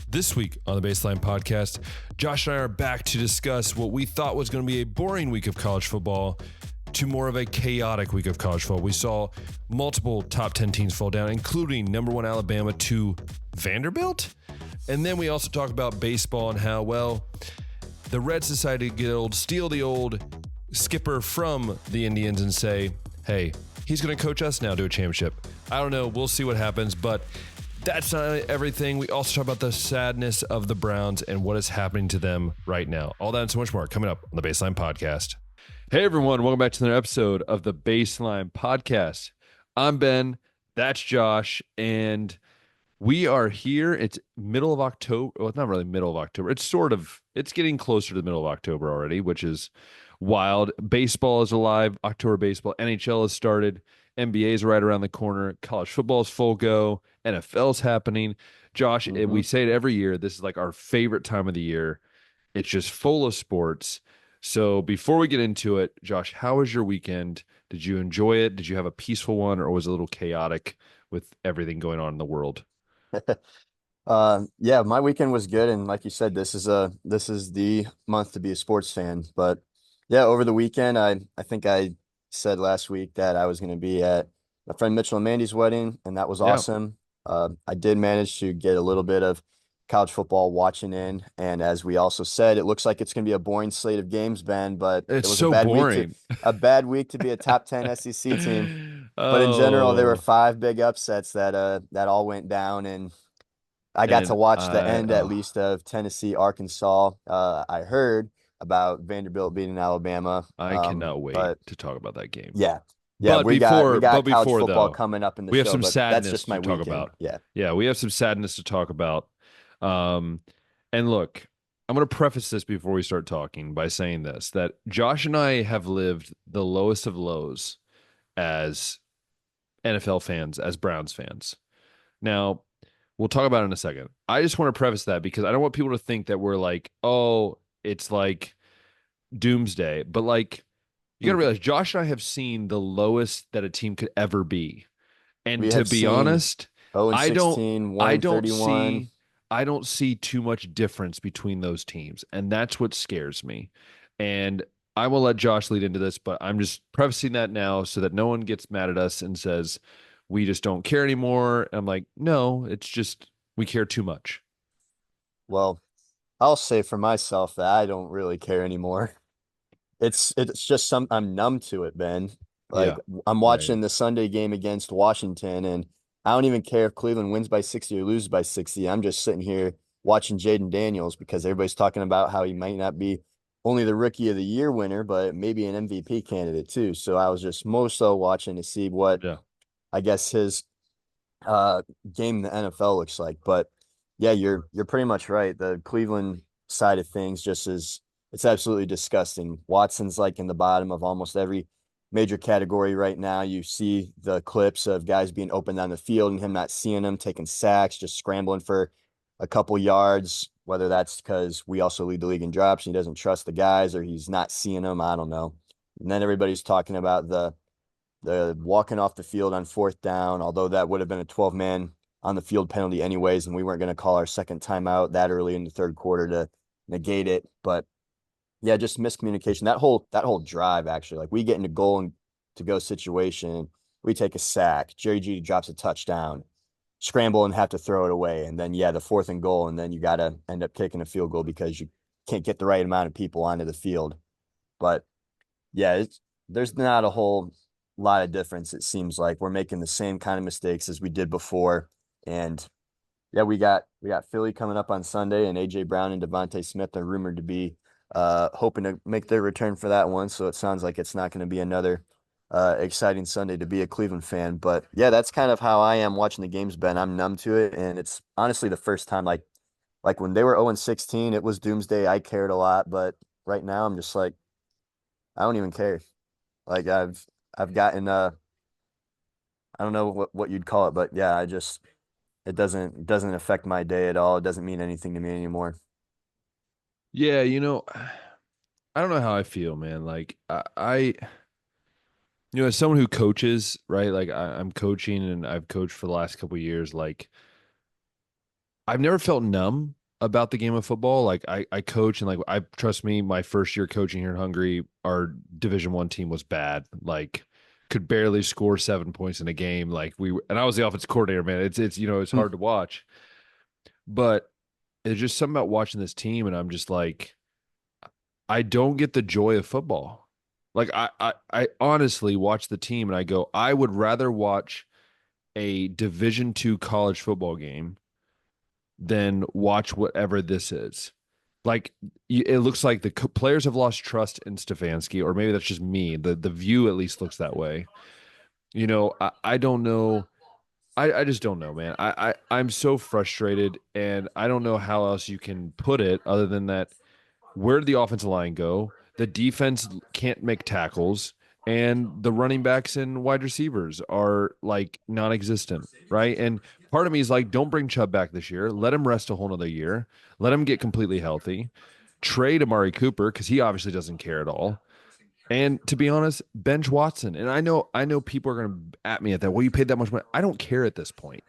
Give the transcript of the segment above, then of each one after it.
This week on the Baseline Podcast, Josh and I are back to discuss what we thought was going to be a boring week of college football to more of a chaotic week of college football. We saw multiple top 10 teams fall down, including number one Alabama to Vanderbilt. And then we also talk about baseball and how, well, the Reds decided to steal the old skipper from the Indians and say, hey, he's going to coach us now to a championship. I don't know. We'll see what happens, but that's not everything. We also talk about the sadness of the Browns and what is happening to them right now. All that and so much more coming up on the Baseline Podcast. Hey, everyone. Welcome back to another episode of the Baseline Podcast. I'm Ben. That's Josh. And we are here. It's middle of October. Well, it's not really middle of October. It's getting closer to the middle of October already, which is wild. Baseball is alive. October baseball. NHL has started. NBA is right around the corner. College football is full go. NFL is happening. Josh, we say it every year. This is like our favorite time of the year. It's just full of sports. So before we get into it, Josh, how was your weekend? Did you enjoy it? Did you have a peaceful one, or was it a little chaotic with everything going on in the world? Yeah, my weekend was good, and like you said, this is the month to be a sports fan. But yeah, over the weekend, I think I said last week that I was going to be at my friend Mitchell and Mandy's wedding, and that was awesome. I did manage to get a little bit of college football watching in, and as we also said, it looks like it's going to be a boring slate of games, Ben. But It's it was so boring. a bad week to be a top 10 SEC team. But in general, there were five big upsets that all went down, and I got to watch the end at least of Tennessee, Arkansas. I heard about Vanderbilt beating Alabama. I cannot wait to talk about that game. Yeah. But we got college before football though, coming up in the we have show, some but sadness that's just my to talk weekend. about. Yeah. We have some sadness to talk about. And look, I'm going to preface this before we start talking by saying this, that Josh and I have lived the lowest of lows as NFL fans, as Browns fans. Now, we'll talk about it in a second. I just want to preface that because I don't want people to think that we're like, oh, it's like doomsday. But like, you got to realize Josh and I have seen the lowest that a team could ever be. And We to have be seen honest, 0-16, I don't 1-31. I don't see too much difference between those teams. And that's what scares me. And I will let Josh lead into this, but I'm just prefacing that now so that no one gets mad at us and says, we just don't care anymore. And I'm like, no, it's just we care too much. Well, I'll say for myself that I don't really care anymore. It's just I'm numb to it, Ben. Like I'm watching the Sunday game against Washington, and I don't even care if Cleveland wins by 60 or loses by 60. I'm just sitting here watching Jaden Daniels because everybody's talking about how he might not be only the rookie of the year winner, but maybe an MVP candidate too. So I was just more so watching to see what I guess his game in the NFL looks like. But yeah, you're pretty much right. The Cleveland side of things it's absolutely disgusting. Watson's like in the bottom of almost every major category right now. You see the clips of guys being open down the field and him not seeing them, taking sacks, just scrambling for a couple yards, whether that's because we also lead the league in drops and he doesn't trust the guys or he's not seeing them. I don't know. And then everybody's talking about the walking off the field on fourth down, although that would have been a 12-man on the field penalty anyways, and we weren't going to call our second timeout that early in the third quarter to negate it. But yeah, just miscommunication. That whole drive, actually, like we get into goal and to go situation, we take a sack, Jerry Jeudy drops a touchdown, scramble and have to throw it away, and then the fourth and goal, and then you got to end up kicking a field goal because you can't get the right amount of people onto the field. But yeah, there's not a whole lot of difference. It seems like we're making the same kind of mistakes as we did before, and yeah, we got Philly coming up on Sunday, and AJ Brown and Devontae Smith are rumored to be hoping to make their return for that one. So it sounds like it's not going to be another exciting Sunday to be a Cleveland fan. But yeah, that's kind of how I am watching the games, Ben. I'm numb to it, and it's honestly the first time like when they were 0-16, it was doomsday. I cared a lot, but right now I'm just like I don't even care. Like I've gotten I don't know what you'd call it, but yeah, it doesn't affect my day at all. It doesn't mean anything to me anymore. Yeah, I don't know how I feel, man. Like as someone who coaches, right? Like I'm coaching and I've coached for the last couple of years. Like I've never felt numb, about the game of football. Like I coach, and like I trust me, my first year coaching here in Hungary, our Division 1 team was bad. Like could barely score 7 points in a game. Like and I was the offense coordinator, man. It's it's Hmm. hard to watch. But it's just something about watching this team, and I'm just like, I don't get the joy of football. Like I honestly watch the team and I go, I would rather watch a Division 2 college football game than watch whatever this is. Like it looks like the players have lost trust in Stefanski, or maybe that's just me. The view at least looks that way. I don't know. I just don't know, man. I'm so frustrated, and I don't know how else you can put it other than that. Where did the offensive line go? The defense can't make tackles, and the running backs and wide receivers are like non-existent, right? And part of me is like, don't bring Chubb back this year. Let him rest a whole nother year. Let him get completely healthy. Trade Amari Cooper because he obviously doesn't care at all. And to be honest, bench Watson. And I know people are going to at me at that. Well, you paid that much money. I don't care at this point.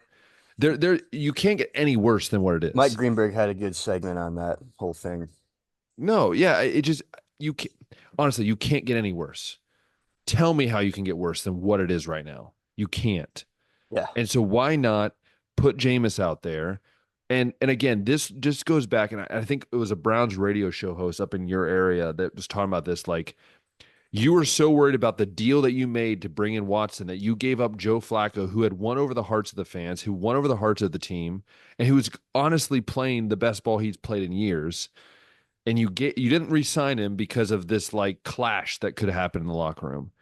You can't get any worse than what it Mike is. Greenberg had a good segment on that whole thing. No, yeah, it just you can honestly you can't get any worse. Tell me how you can get worse than what it is right now. You can't. Yeah. And so why not put Jameis out there? And again, this just goes back, and I think it was a Browns radio show host up in your area that was talking about this. Like you were so worried about the deal that you made to bring in Watson that you gave up Joe Flacco, who had won over the hearts of the fans, who won over the hearts of the team, and who was honestly playing the best ball he's played in years, and you didn't re-sign him because of this like clash that could happen in the locker room.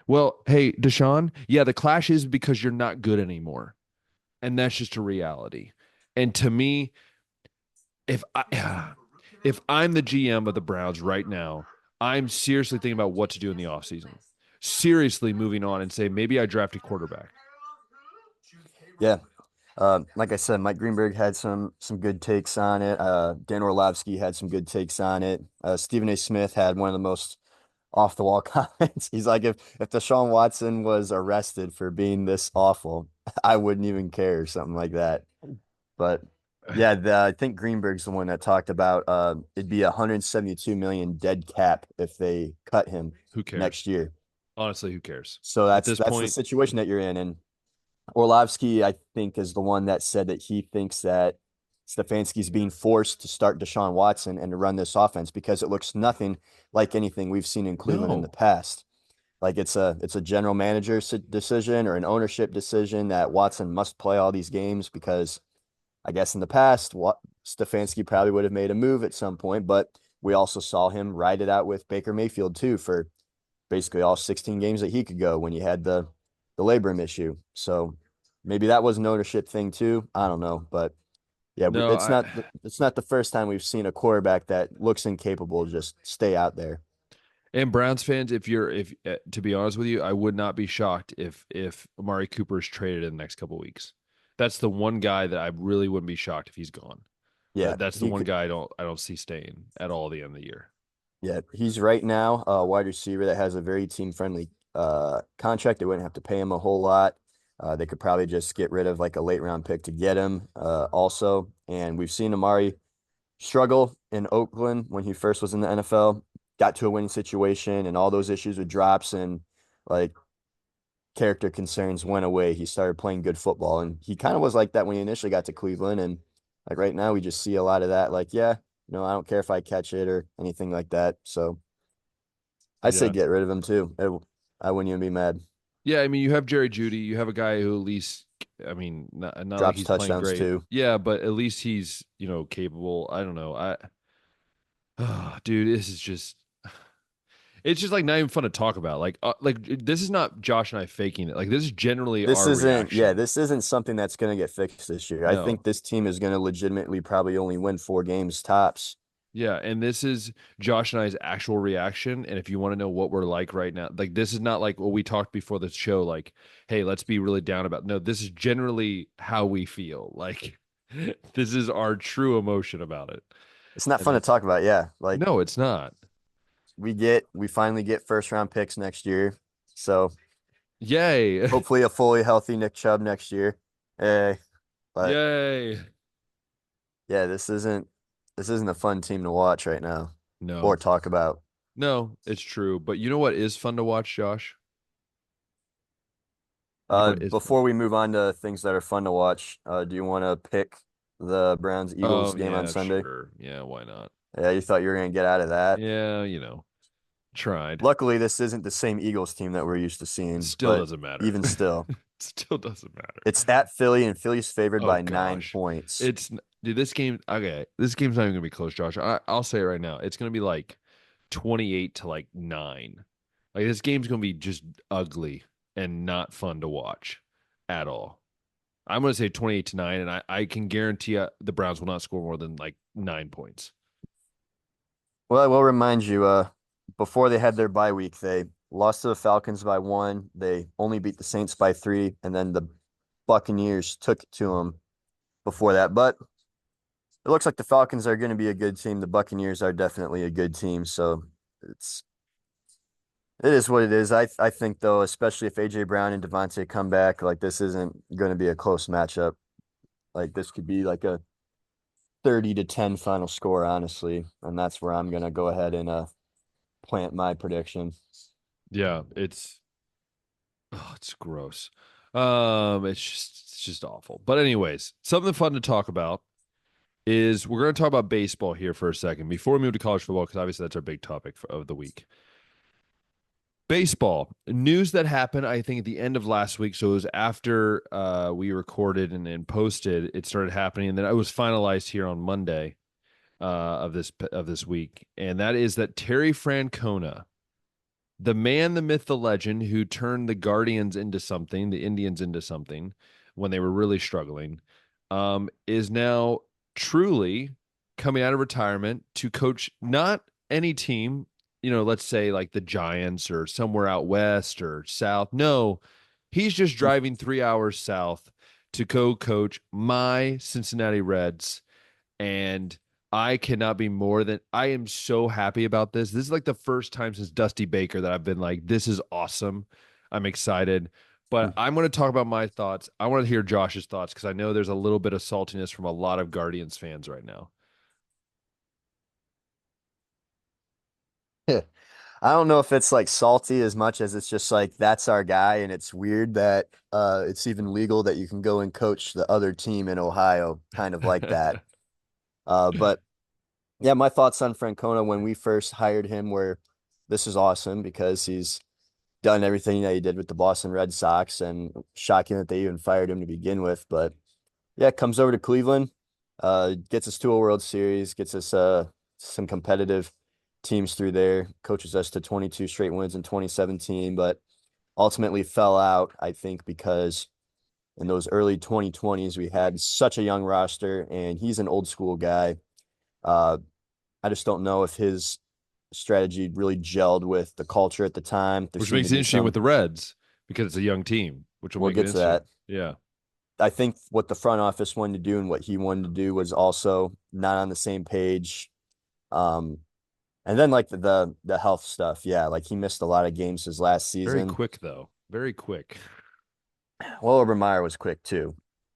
Well, hey, Deshaun, yeah, the clash is because you're not good anymore. And that's just a reality. And to me, if I if I'm the GM of the Browns right now, I'm seriously thinking about what to do in the offseason. Seriously moving on and say maybe I draft a quarterback. Yeah. Like I said, Mike Greenberg had some good takes on it. Dan Orlovsky had some good takes on it. Stephen A. Smith had one of the most off the wall comments. He's like, if Deshaun Watson was arrested for being this awful, I wouldn't even care or something like that. But yeah, I think Greenberg's the one that talked about it'd be 172 million dead cap if they cut him Who cares? next year. Honestly, who cares? So At that's this that's the point, situation that you're in. And Orlovsky, I think, is the one that said that he thinks that Stefanski's being forced to start Deshaun Watson and to run this offense because it looks nothing like anything we've seen in Cleveland in the no. past. Like it's a general manager decision or an ownership decision that Watson must play all these games because I guess in the past, Stefanski probably would have made a move at some point, but we also saw him ride it out with Baker Mayfield too for basically all 16 games that he could go when you had the labrum issue. So maybe that was an ownership thing too. I don't know, but yeah, No, it's not the first time we've seen a quarterback that looks incapable just stay out there. and Browns fans, if to be honest with you, I would not be shocked if Amari Cooper is traded in the next couple of weeks. That's the one guy that I really wouldn't be shocked if he's gone. Yeah, That's the he one could. guy I don't see staying at all at the end of the year. Yeah, he's right now a wide receiver that has a very team friendly contract. They wouldn't have to pay him a whole lot. They could probably just get rid of like a late round pick to get him also. And we've seen Amari struggle in Oakland when he first was in the NFL, got to a winning situation, and all those issues with drops and like character concerns went away. He started playing good football, and he kind of was like that when he initially got to Cleveland. And like right now, we just see a lot of that. Like, yeah, I don't care if I catch it or anything like that. So I say Yeah. get rid of him too. I wouldn't even be mad. Yeah, I mean, you have Jerry Judy, you have a guy who at least, I mean, not like Drops he's playing touchdowns great. too. Yeah, but at least he's, capable. I don't know. Dude, this is just it's just like not even fun to talk about. Like this is not Josh and I faking it. Like this is generally This our isn't, yeah, reaction. this isn't something that's going to get fixed this year. I No. think this team is going to legitimately probably only win 4 games tops. Yeah, and this is Josh and I's actual reaction. And if you want to know what we're like right now, like this is not like what we talked before the show, like, hey, let's be really down about. No, this is generally how we feel. Like this is our true emotion about it. It's not And fun to it's talk about. Yeah. Like no, it's not. we finally get first round picks next year. So Yay. hopefully a fully healthy Nick Chubb next year. Hey, but Yay. Yeah, this isn't a fun team to watch right now or No, talk about. no, it's true. But you know what is fun to watch, Josh? You know what is fun? Before we move on to things that are fun to watch, do you want to pick the Browns Eagles Oh game on yeah, Sunday? sure. Yeah, why not? Yeah, you thought you were gonna get out of that. Yeah, tried. Luckily, this isn't the same Eagles team that we're used to seeing, Still but doesn't matter. even still, Still doesn't matter. it's at Philly, and Philly's favored Oh by nine gosh. points. Dude, this game, okay. This game's not even gonna be close, Josh. I'll say it right now. It's gonna be like 28 to like 9. Like this game's gonna be just ugly and not fun to watch at all. I'm gonna say 28 to 9, and I can guarantee the Browns will not score more than like 9 points. Well, I will remind you, before they had their bye week, they lost to the Falcons by one. They only beat the Saints by three, and then the Buccaneers took it to them before that. But it looks like the Falcons are going to be a good team. The Buccaneers are definitely a good team. So it's it is what it is. I think though, especially if AJ Brown and Devontae come back, like this isn't going to be a close matchup. Like this could be like a 30-10 final score, honestly, and that's where I'm going to go ahead and plant my prediction. Yeah, it's gross. It's just awful. But anyways, something fun to talk about is we're going to talk about baseball here for a second before we move to college football, because obviously that's our big topic of the week. Baseball news that happened, I think, at the end of last week. So it was after we recorded and posted. It started happening, and then it was finalized here on Monday of this week, and that is that Terry Francona, the man, the myth, the legend, who turned the Guardians into something, the Indians into something when they were really struggling, is now truly coming out of retirement to coach not any team, let's say like the Giants or somewhere out west or south. No, he's just driving 3 hours south to go coach my Cincinnati Reds. And I am so happy about this. This is like the first time since Dusty Baker that I've been like, this is awesome. I'm excited. But I'm going to talk about my thoughts. I want to hear Josh's thoughts because I know there's a little bit of saltiness from a lot of Guardians fans right now. I don't know if it's like salty as much as it's just like that's our guy, and it's weird that it's even legal that you can go and coach the other team in Ohio, kind of like that. But yeah, my thoughts on Francona when we first hired him were this is awesome because he's done everything that he did with the Boston Red Sox, and shocking that they even fired him to begin with. But yeah, comes over to Cleveland, gets us to a World Series, gets us some competitive teams through there, coaches us to 22 straight wins in 2017, but ultimately fell out, I think, because in those early 2020s, we had such a young roster, and he's an old school guy. Uh, I just don't know if his strategy really gelled with the culture at the time. There Which seemed to makes it be interesting with some, the Reds because it's a young team, which will we'll make it get to interesting. that. Yeah. I think what the front office wanted to do and what he wanted to do was also not on the same page. Um, and then like the health stuff, yeah, like he missed a lot of games his last Very season. quick, though. Very quick. Well, Urban Meyer was quick too.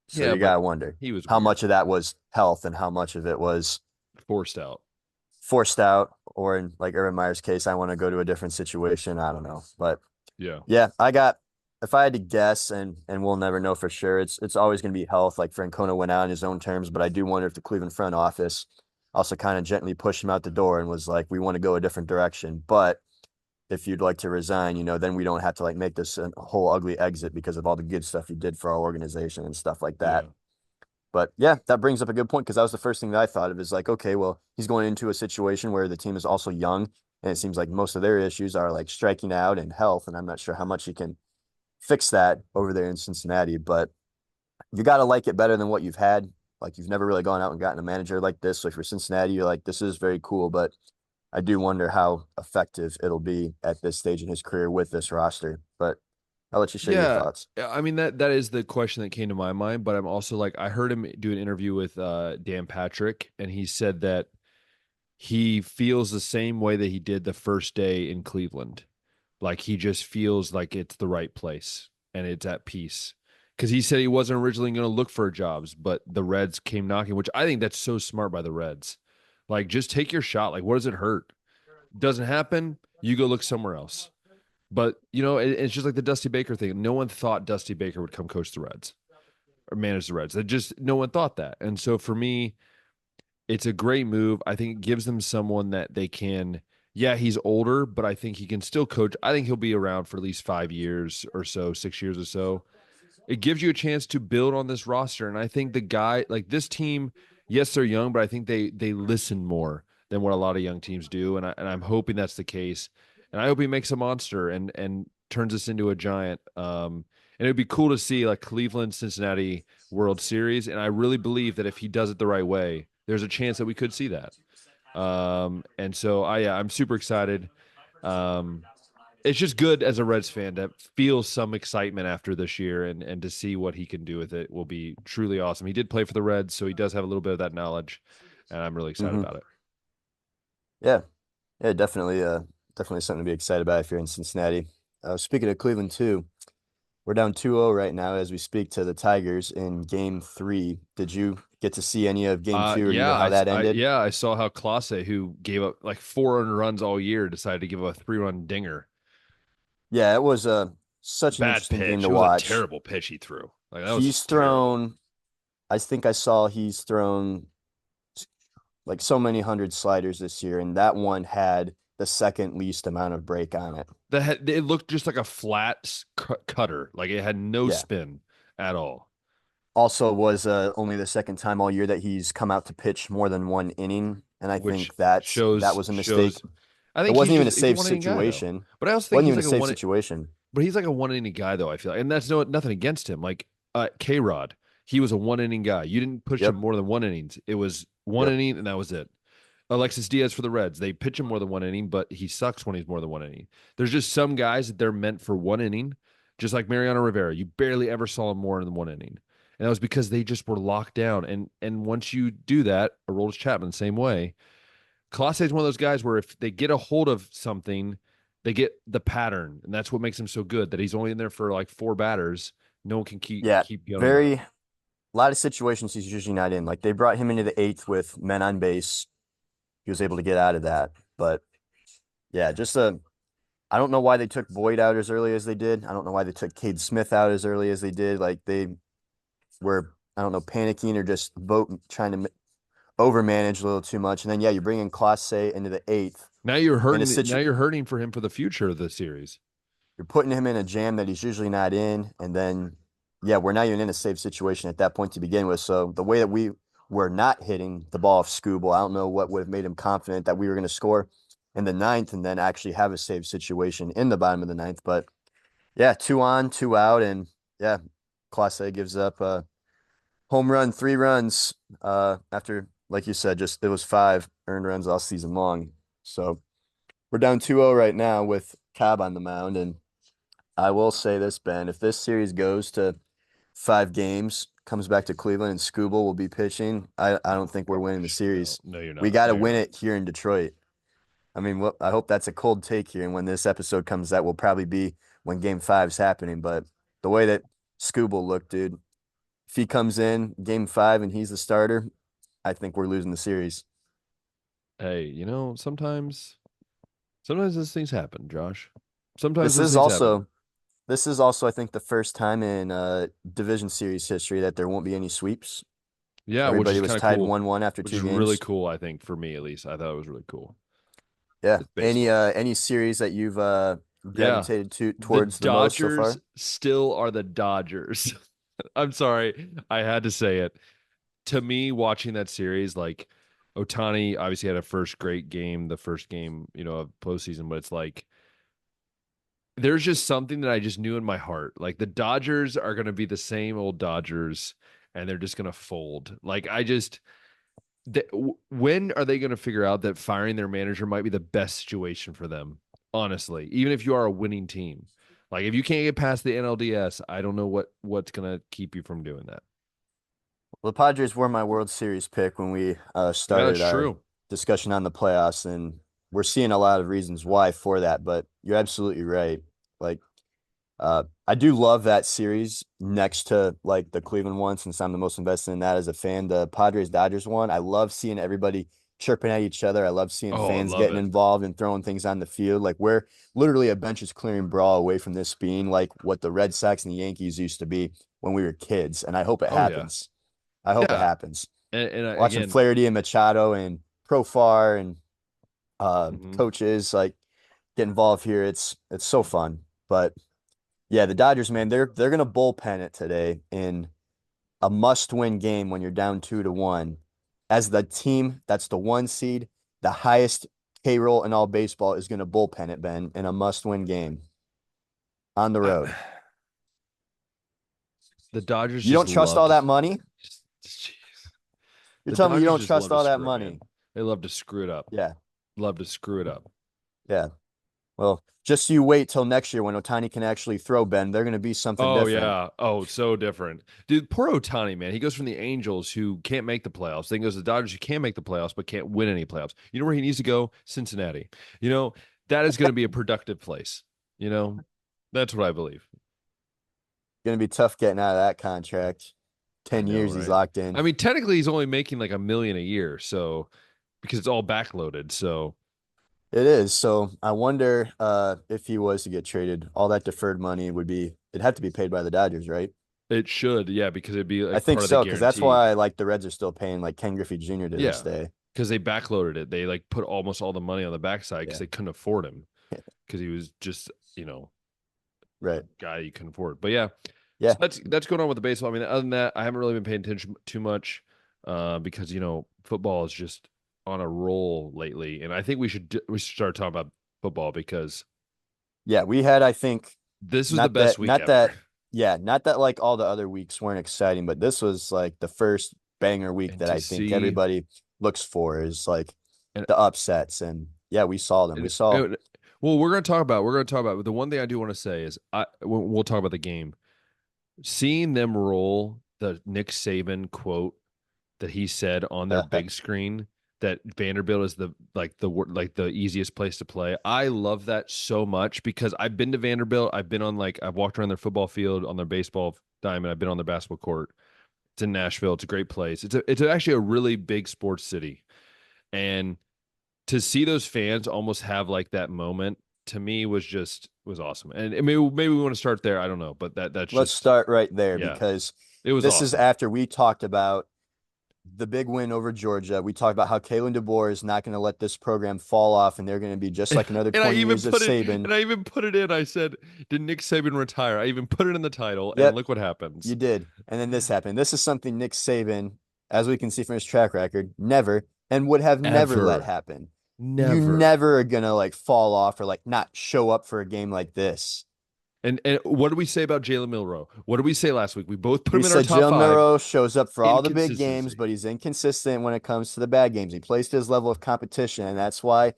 So Yeah, you but gotta wonder he was how weird. much of that was health and how much of it was Forced out. forced out, or in like Urban Meyer's case, I want to go to a different situation. I don't know. But Yeah. yeah, if I had to guess, and we'll never know for sure, it's always gonna be health. Like Francona went out on his own terms, but I do wonder if the Cleveland front office also kind of gently pushed him out the door and was like, we want to go a different direction. But if you'd like to resign, then we don't have to like make this a whole ugly exit because of all the good stuff you did for our organization and stuff like that. Yeah. But yeah, that brings up a good point because that was the first thing that I thought of is like, okay, well, he's going into a situation where the team is also young, and it seems like most of their issues are like striking out and health, and I'm not sure how much he can fix that over there in Cincinnati. But you got to like it better than what you've had. Like you've never really gone out and gotten a manager like this. So if you're Cincinnati, you're like, this is very cool, but I do wonder how effective it'll be at this stage in his career with this roster. But I'll let you share your Yeah. thoughts. I mean that is the question that came to my mind, but I'm also like I heard him do an interview with Dan Patrick, and he said that he feels the same way that he did the first day in Cleveland. Like he just feels like it's the right place and it's at peace. because he said he wasn't originally going to look for jobs, but the Reds came knocking, which I think that's so smart by the Reds. Like, just take your shot. Like, what does it hurt? Doesn't happen, you go look somewhere else. But, it's just like the Dusty Baker thing. No one thought Dusty Baker would come coach the Reds or manage the Reds. No one thought that. And so for me, it's a great move. I think it gives them someone that they can. Yeah, he's older, but I think he can still coach. I think he'll be around for at least 5 years or so, 6 years or so. It gives you a chance to build on this roster. And I think the guy, like this team, yes, they're young, but I think they listen more than what a lot of young teams do. And I'm hoping that's the case. And I hope he makes a monster and turns us into a giant. And it'd be cool to see like Cleveland, Cincinnati World Series. And I really believe that if he does it the right way, there's a chance that we could see that. And so I'm super excited. It's just good as a Reds fan to feel some excitement after this year and to see what he can do with it will be truly awesome. He did play for the Reds, so he does have a little bit of that knowledge, and I'm really excited Hmm. about it. Yeah. Yeah, definitely. Definitely something to be excited about if you're in Cincinnati. Speaking of Cleveland too, we're down 2-0 right now as we speak to the Tigers in game three. Did you get to see any of game two or Yeah, even how that ended? I saw how Clase, who gave up like 400 runs all year, decided to give up a 3-run dinger. Yeah, it was such an Bad interesting game pitch. to It was a watch. terrible pitch he threw. Like that was He's just terrible. thrown, I think I saw he's thrown like so many hundred sliders this year, and that one had the second least amount of break on it. It looked just like a flat cutter. Like it had no Yeah. spin at all. Also was only the second time all year that he's come out to pitch more than one inning, and I Which think that shows was a mistake. shows. I It think wasn't even a he's a safe one inning guy though. situation. But I also think Wasn't he's even a like a safe one. situation. But he's like a one inning guy though. I feel like, and that's nothing against him. Like K Rod, he was a one inning guy. You didn't push him Yep. more than one innings. It was one Yep. inning and that was it. Alexis Diaz for the Reds, they pitch him more than one inning, but he sucks when he's more than one inning. There's just some guys that they're meant for one inning, just like Mariano Rivera. You barely ever saw him more than one inning. And that was because they just were locked down. And once you do that, Aroldis Chapman, same way. Colossae is one of those guys where if they get a hold of something, they get the pattern, and that's what makes him so good. That he's only in there for like four batters. No one can Yeah. keep going with Very him. a lot of situations he's usually not in. Like they brought him into the eighth with men on base. He was able to get out of that. But yeah, just a I don't know why they took Boyd out as early as they did. I don't know why they took Cade Smith out as early as they did. Like they were, I don't know, panicking or just trying to overmanage a little too much. And then yeah, you bring in Classe into the eighth Now you're in a hurting. Now situ. you're hurting for him for the future of the series. You're putting him in a jam that he's usually not in, and then yeah, we're not even in a safe situation at that point to begin with. So the way that we were not hitting the ball off Scooble, I don't know what would have made him confident that we were going to score in the ninth and then actually have a save situation in the bottom of the ninth. But yeah, two on, two out, and yeah, Class A gives up a home run, 3 runs after, like you said, just it was 5 earned runs all season long. So we're down 2-0 right now with Cobb on the mound, and I will say this, Ben, if this series goes to 5 games, comes back to Cleveland and Scooble will be pitching, I don't think we're winning the No, series. no, you're We not. got No, to you're win not. it here in Detroit. I mean, I hope that's a cold take here. And when this episode comes out, will probably be when game five's happening. But the way that Scooble looked, dude, if he comes in game five and he's the starter, I think we're losing the series. Hey, sometimes these things happen, Josh. Sometimes This those is things happen. also this is also, I think, the first time in division series history that there won't be any sweeps. Yeah, which Everybody is was kind of tied cool. 1-1 after Which two is really games. cool. I think for me at least, I thought it was really cool. Yeah. It's baseball. Any series that you've Yeah, gravitated to the towards the most so Dodgers far? still are the Dodgers. I'm sorry, I had to say it. To me, watching that series, like Otani obviously had a first great game, the first game, of postseason, but it's like there's just something that I just knew in my heart. Like the Dodgers are going to be the same old Dodgers and they're just going to fold. Like when are they going to figure out that firing their manager might be the best situation for them? Honestly, even if you are a winning team, like if you can't get past the NLDS, I don't know what's going to keep you from doing that. Well, the Padres were my World Series pick when we Yeah, that's started our true. discussion on the playoffs, and we're seeing a lot of reasons why for that. But you're absolutely right. Like I do love that series next to like the Cleveland one, since I'm the most invested in that as a fan. The Padres Dodgers one, I love seeing everybody chirping at each other. I love seeing Oh, I fans love getting it. involved and throwing things on the field. Like we're literally a benches clearing brawl away from this being like what the Red Sox and the Yankees used to be when we were kids. And I hope it Oh yeah. happens. I hope it Yeah. happens. And Watching again, Flaherty and Machado and Profar and mhm. coaches like get involved here. It's so fun. But yeah, the Dodgers, man, they're gonna bullpen it today in a must-win game when you're down 2-1. As the team that's the one seed, the highest payroll in all baseball is gonna bullpen it, Ben, in a must-win game on the I, road. the Dodgers You just don't trust love all to. that money? Jeez. You're The telling me you Dodgers don't just love trust to all that screw it, money? man. They love to screw it up. Yeah, Love to screw it up. yeah. Well, just you wait till next year when Otani can actually throw, Ben. They're gonna be something Oh different. yeah. Oh, so different. Dude, poor Otani, man. He goes from the Angels who can't make the playoffs. Then goes to the Dodgers who can make the playoffs but can't win any playoffs. You know where he needs to go? Cincinnati. You know, that is going to be a productive place. You know, that's what I believe. Gonna be tough getting out of that contract. I 10 know, years he's right? locked in. I mean, technically he's only making like $1 million a year, so because it's all backloaded. So It is. So I wonder if he was to get traded, all that deferred money it'd have to be paid by the Dodgers, right? it should, yeah, because it'd be I like think part of the so, because that's guarantee. why like the Reds are still paying like Ken Griffey Jr. to this Yeah. day. Because they backloaded it. They like put almost all the money on the backside because Yeah. they couldn't afford him because he was just, you know, Right. guy you couldn't afford. But yeah, so Yeah. that's going on with the baseball. I mean, other than that, I haven't really been paying attention too much because football is just on a roll lately, and I think we should start talking about football because Yeah. We had, I think, this was the best week not ever. that, yeah, not that like all the other weeks weren't exciting, but this was like the first banger week And that to I think see everybody looks for is like and, the upsets. And yeah, we saw them. We and, saw, and well, we're going to talk about. But the one thing I do want to say is we'll talk about the game. Seeing them roll the Nick Saban quote that he said on their big screen that Vanderbilt is the easiest place to play. I love that so much because I've been to Vanderbilt. I've walked around their football field, on their baseball diamond. I've been on their basketball court. It's in Nashville. It's a great place. It's actually a really big sports city, and to see those fans almost have like that moment to me was awesome. And maybe we want to start there. I don't know, but that's let's just start right there yeah, because it was this is awesome. after we talked about the big win over Georgia. We talked about how Kalen DeBoer is not going to let this program fall off, and they're going to be just like another And I 20 even years of put it, Saban. and I even put it in. I said, "Did Nick Saban retire?" I even put it in the title, and Yep, look what you happens. did. And then this happened. This is something Nick Saban, as we can see from his track record, never and would have never let Ever, happen. You never. never are going to like fall off or like not show up for a game like this. And what did we say about Jalen Milroe? What did we say last week? We both put We him in our said top Joe five. Miro shows up for all the big games, Inconsistency. but he's inconsistent when it comes to the bad games. He plays to his level of competition, and that's why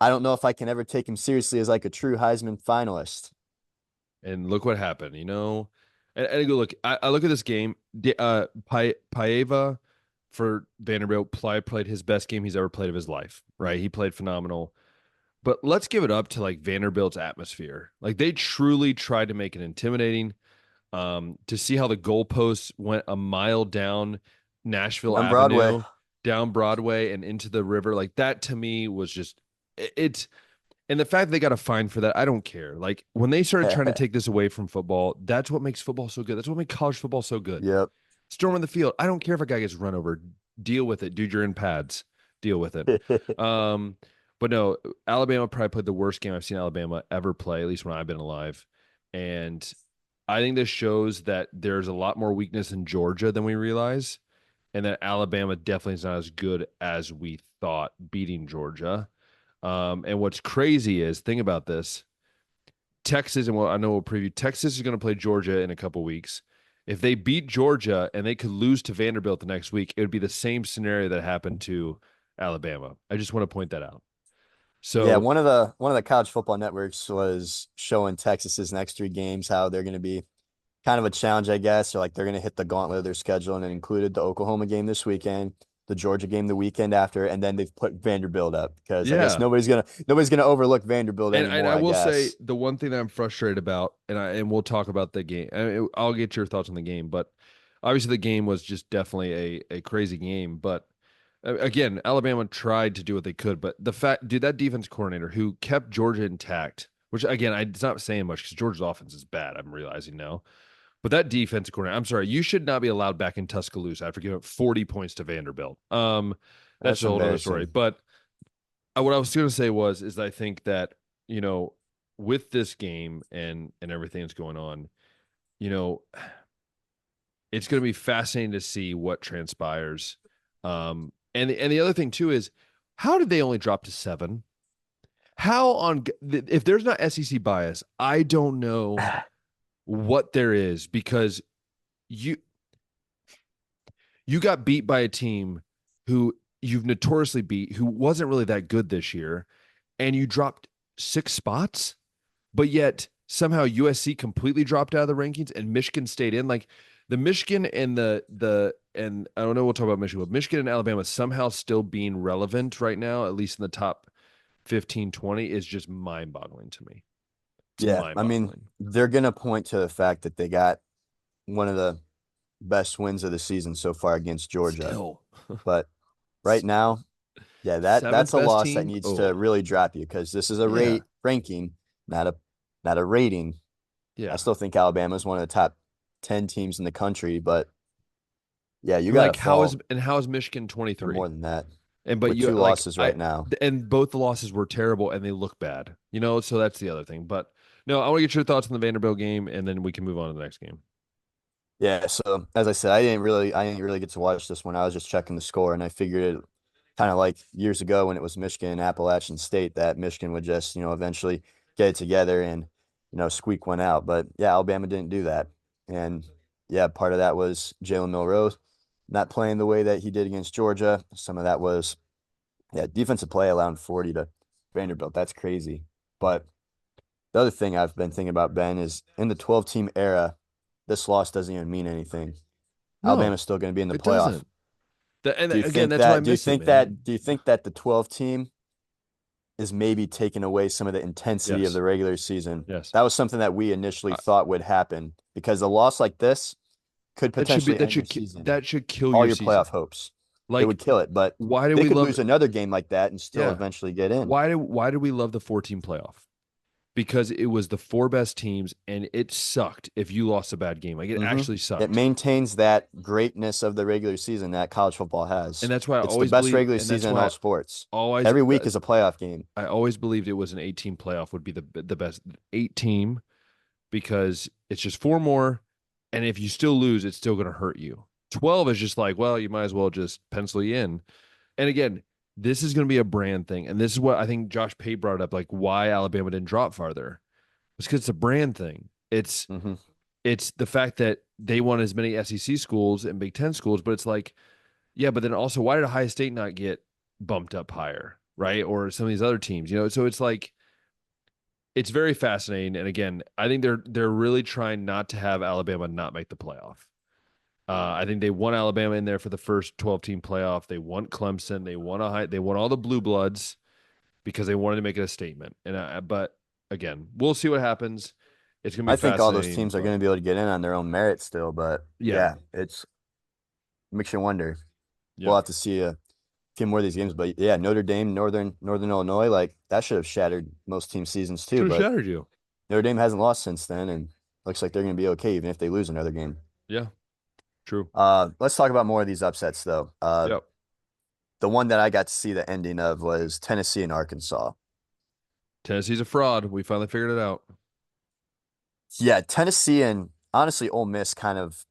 I don't know if I can ever take him seriously as like a true Heisman finalist. And look what happened. And I go look. I look at this game. Paeva for Vanderbilt played his best game he's ever played of his life. Right, he played phenomenal. But let's give it up to like Vanderbilt's atmosphere. Like they truly tried to make it intimidating. To see how the goalposts went a mile down Nashville On Broadway. Avenue, down Broadway, and into the river, like that to me was just it's. And the fact they got a fine for that, I don't care. Like when they started trying to take this away from football, that's what makes football so good. That's what makes college football so good. Yep. Storm in the field. I don't care if a guy gets run over. Deal with it, dude. You're in pads. Deal with it. Um, but no, Alabama probably played the worst game I've seen Alabama ever play, at least when I've been alive. And I think this shows that there's a lot more weakness in Georgia than we realize, and that Alabama definitely is not as good as we thought beating Georgia. And what's crazy is, think about this. Texas, and I know we'll preview, Texas is going to play Georgia in a couple weeks. If they beat Georgia and they could lose to Vanderbilt the next week, it would be the same scenario that happened to Alabama. I just want to point that out. Yeah, So, one of the college football networks was showing Texas's next three games, how they're going to be kind of a challenge, I guess, or like they're going to hit the gauntlet of their schedule, and it included the Oklahoma game this weekend, the Georgia game the weekend after, and then they've put Vanderbilt up because I guess Yeah. nobody's gonna overlook Vanderbilt And anymore, I I will say guess. the one thing that I'm frustrated about, and we'll talk about the game. I'll get your thoughts on the game, but obviously the game was just definitely a crazy game. But again, Alabama tried to do what they could, but the fact, dude, that defense coordinator who kept Georgia intact, which again, it's not saying much because Georgia's offense is bad. I'm realizing now, but that defense coordinator, I'm sorry, you should not be allowed back in Tuscaloosa after giving up 40 points to Vanderbilt. That's That's a whole other story. embarrassing. But what I was going to say is I think that you know with this game and everything that's going on, you know, it's going to be fascinating to see what transpires. And the other thing too is how did they only drop to 7? How on if there's not SEC bias, I don't know what there is because you you got beat by a team who you've notoriously beat who wasn't really that good this year and you dropped 6 spots, but yet somehow USC completely dropped out of the rankings and Michigan stayed in. Like the Michigan and the and I don't know, we'll talk about Michigan, but Michigan and Alabama somehow still being relevant right now, at least in the top 15, 20, is just mind-boggling to me. It's Yeah, I mean, mind-boggling. they're gonna point to the fact that they got one of the best wins of the season so far against Georgia. Still. But right now, yeah, that's Seventh a best loss that team? needs to Oh, really drop you because this is a yeah. rate ranking, not a rating. I Yeah. still think Alabama is one of the top 10 teams in the country, but yeah, you And got to like fall how is Michigan for 23? more than that. And but With you two like losses I right now. and both the losses were terrible and they look bad. So that's the other thing. But no, I want to get your thoughts on the Vanderbilt game and then we can move on to the next game. Yeah, so as I said, I didn't really get to watch this one. I was just checking the score, and I figured it kind of like years ago when it was Michigan and Appalachian State that Michigan would just, eventually get it together and, squeak one out. But yeah, Alabama didn't do that. And yeah, part of that was Jalen Milroe not playing the way that he did against Georgia. Some of that was, yeah, defensive play allowing 40 to Vanderbilt. That's crazy. But the other thing I've been thinking about, Ben, is in the 12-team era, this loss doesn't even mean anything. No, Alabama's still going to be in the it playoff. doesn't. And again, that's why I miss it, man. Do you think that the 12 team is maybe taking away some of the intensity of Yes. the regular season? Yes. That was something that we initially I, thought would happen because a loss like this could potentially end your season, that should kill all your your season. playoff hopes. It Like would kill it, but why do they we could love lose another game like that and still yeah. eventually get in. Why do we love the 14 playoff? Because it was the 4 best teams and it sucked if you lost a bad game. Like it hmm actually It sucked. maintains that greatness of the regular season that college football And has. that's why I It's the always best believe regular and that's season in why all sports. always Every week is a playoff game. I always believed it was an 18 playoff would be the best 8 team because it's just 4 more and if you still lose it's still going to hurt you. 12 is just like, well, you might as well just pencil you in. And again, this is going to be a brand thing and this is what I think Josh Pate brought up like why Alabama didn't drop farther. It's because it's a brand thing. hmm It's the fact that they want as many SEC schools and Big Ten schools, but it's like, yeah, but then also why did Ohio State not get bumped up higher, right? Or some of these other teams, So it's like it's very fascinating. And again, I think they're really trying not to have Alabama not make the playoff. I think they want Alabama in there for the first 12-team playoff. They want Clemson. They want all the blue bloods because they wanted to make it a statement. But again, we'll see what happens. It's gonna be I think all those fascinating. teams are But going to be able to get in on their own merit still, but yeah, yeah, makes you wonder. We'll yeah, have to see a few more of these games, but yeah, Notre Dame, Northern Illinois, like that should have shattered most team seasons too, should have but shattered you. Notre Dame hasn't lost since then, and looks like they're going to be okay even if they lose another game. Yeah, true. Let's talk about more of these upsets though. Yep. The one that I got to see the ending of was Tennessee and Arkansas. Tennessee's a fraud. We finally figured it out. Yeah, Tennessee and honestly Ole Miss kind of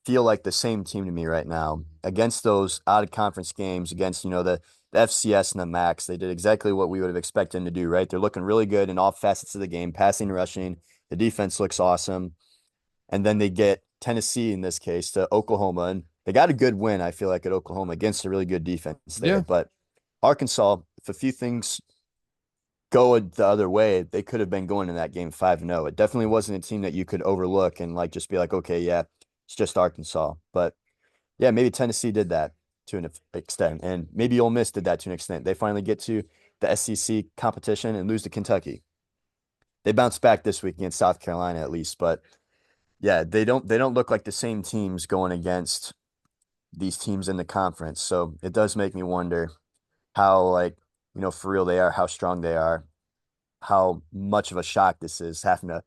feel like the same team to me right now. Against those out of conference games, against, the FCS and the Max, they did exactly what we would have expected them to do, right? They're looking really good in all facets of the game, passing, rushing. The defense looks awesome. And then they get Tennessee in this case to Oklahoma. And they got a good win, I feel like, at Oklahoma against a really good defense there. Yeah, But Arkansas, if a few things go the other way, they could have been going in that game 5-0. It definitely wasn't a team that you could overlook and like just be like, okay, yeah, it's just Arkansas. But yeah, maybe Tennessee did that. to an extent, and maybe Ole Miss did that to an extent. They finally get to the SEC competition and lose to Kentucky. They bounced back this week against South Carolina at least, but yeah, they don't look like the same teams going against these teams in the conference. So it does make me wonder how, like, for real they are, how strong they are, how much of a shock this is having to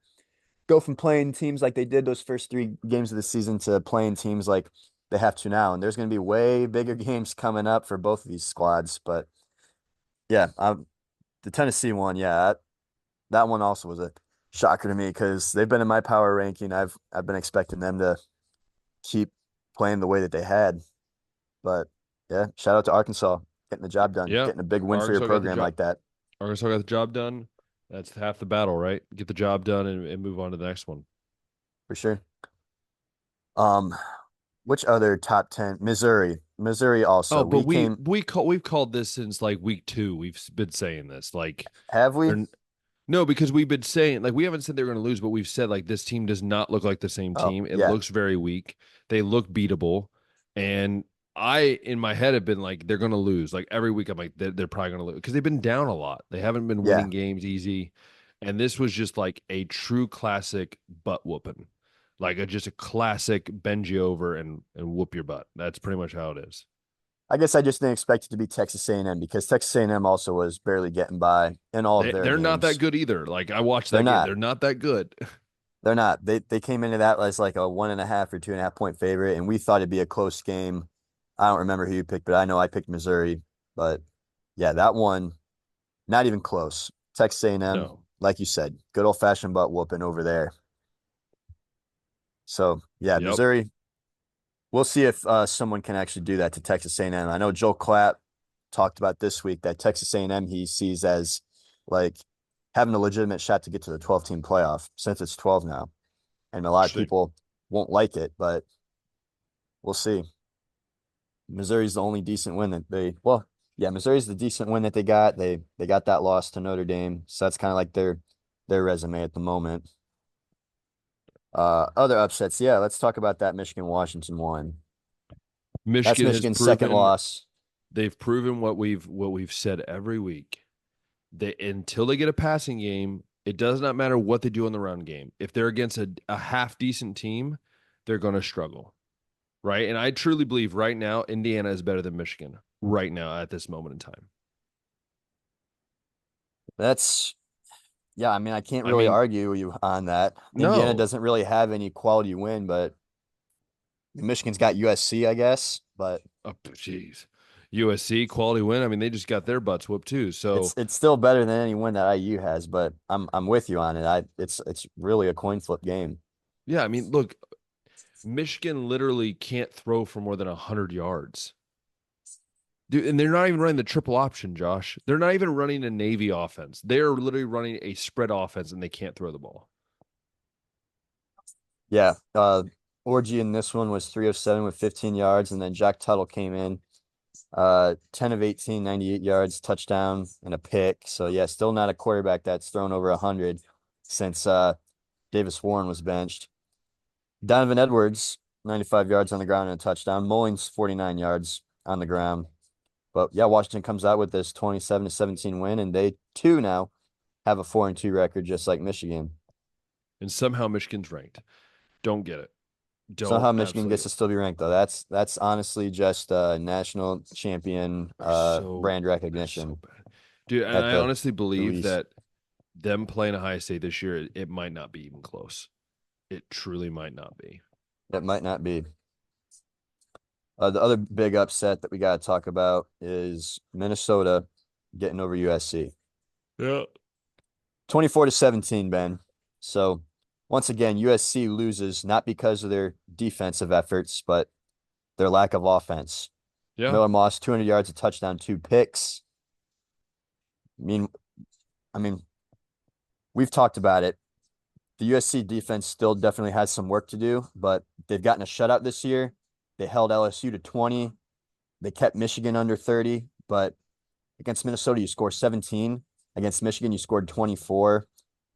go from playing teams like they did those first 3 games of the season to playing teams like they have to now. And there's going to be way bigger games coming up for both of these squads. But yeah, the Tennessee one, yeah, that one also was a shocker to me because they've been in my power ranking. I've been expecting them to keep playing the way that they had. But yeah, shout out to Arkansas getting the job done, Yeah. getting a big win for your Arkansas got the program job. like that. Arkansas got the job done. That's half the battle, right? Get the job done and move on to the next one. For sure. Um, which other top 10? Missouri Oh, also. but We came, we've called this since like week 2. We've been saying this. Like have we? they're no, because we've been saying like we haven't said they're going to lose, but we've said like this team does not look like the same Oh, team. It yeah. looks very weak. They look beatable, and I in my head have been like they're going to lose. Like every week, I'm like they're probably going to lose because they've been down a lot. They haven't been Yeah. winning games easy, and this was just like a true classic butt whooping, like just a classic bend you over and whoop your butt. That's pretty much how it is. I guess I just didn't expect it to be Texas A&M because Texas A&M also was barely getting by in all of their They're not that games. good either. Like I watched They're that game. not. They're not that good. They're not. They came into that as like a 1.5 or 2.5 point favorite, and we thought it'd be a close game. I don't remember who you picked, but I know I picked Missouri. But yeah, that one, not even close. Texas A&M, No. like you said, good old fashioned butt whooping over there. So yeah, Yep. Missouri. We'll see if someone can actually do that to Texas A&M. I know Joe Klatt talked about this week that Texas A&M he sees as like having a legitimate shot to get to the 12-team playoff since it's 12 now. And a lot of Interesting. people won't like it, but we'll see. Missouri's the only decent win that Missouri's the decent win that they got. They got that loss to Notre Dame. So that's kind of like their resume at the moment. Other upsets, yeah, let's talk about that Michigan Washington one. That's Michigan has Michigan's second proven loss. they've proven what we've said every week. They until they get a passing game, it does not matter what they do in the run game. If they're against a half decent team, they're going to struggle. Right? And I truly believe right now Indiana is better than Michigan right now at this moment in time. That's Yeah, I mean, I can't I really mean, argue you on that. Indiana no. doesn't really have any quality win, but Michigan's got USC, I guess. But Oh, jeez. USC quality win. I mean, they just got their butts whooped too. it's So it's still better than any win that IU has. But I'm with you on it. It's really a coin flip game. yeah, I mean, look, Michigan literally can't throw for more than 100 yards. Dude, and they're not even running the triple option, Josh. They're not even running a Navy offense. They are literally running a spread offense and they can't throw the ball. Yeah. Orgy in this one was 3 of 7 with 15 yards, and then Jack Tuttle came in 10 of 18, 98 yards, touchdown, and a pick. So yeah, still not a quarterback that's thrown over 100 since Davis Warren was benched. Donovan Edwards, 95 yards on the ground and a touchdown. Mullings, 49 yards on the ground. But yeah, Washington comes out with this 27-17 win, and they too now have a 4-2 record, just like Michigan. And somehow Michigan's ranked. Don't get it. Don't Somehow Michigan absolutely gets get to it. still be ranked though. That's honestly just national champion They're so brand they're so recognition bad. Dude, and at I the honestly believe least. that them playing Ohio State this year, it might not be even close. It truly might not be. It might not be. The other big upset that we got to talk about is Minnesota getting over USC. Yeah. 24-17, Ben. So once again, USC loses not because of their defensive efforts, but their lack of offense. Yeah. Miller Moss, 200 yards, a touchdown, 2 picks. I mean, I mean, we've talked about it. The USC defense still definitely has some work to do, but they've gotten a shutout this year. They held LSU to 20. They kept Michigan under 30, but against Minnesota, you score 17. Against Michigan, you scored 24.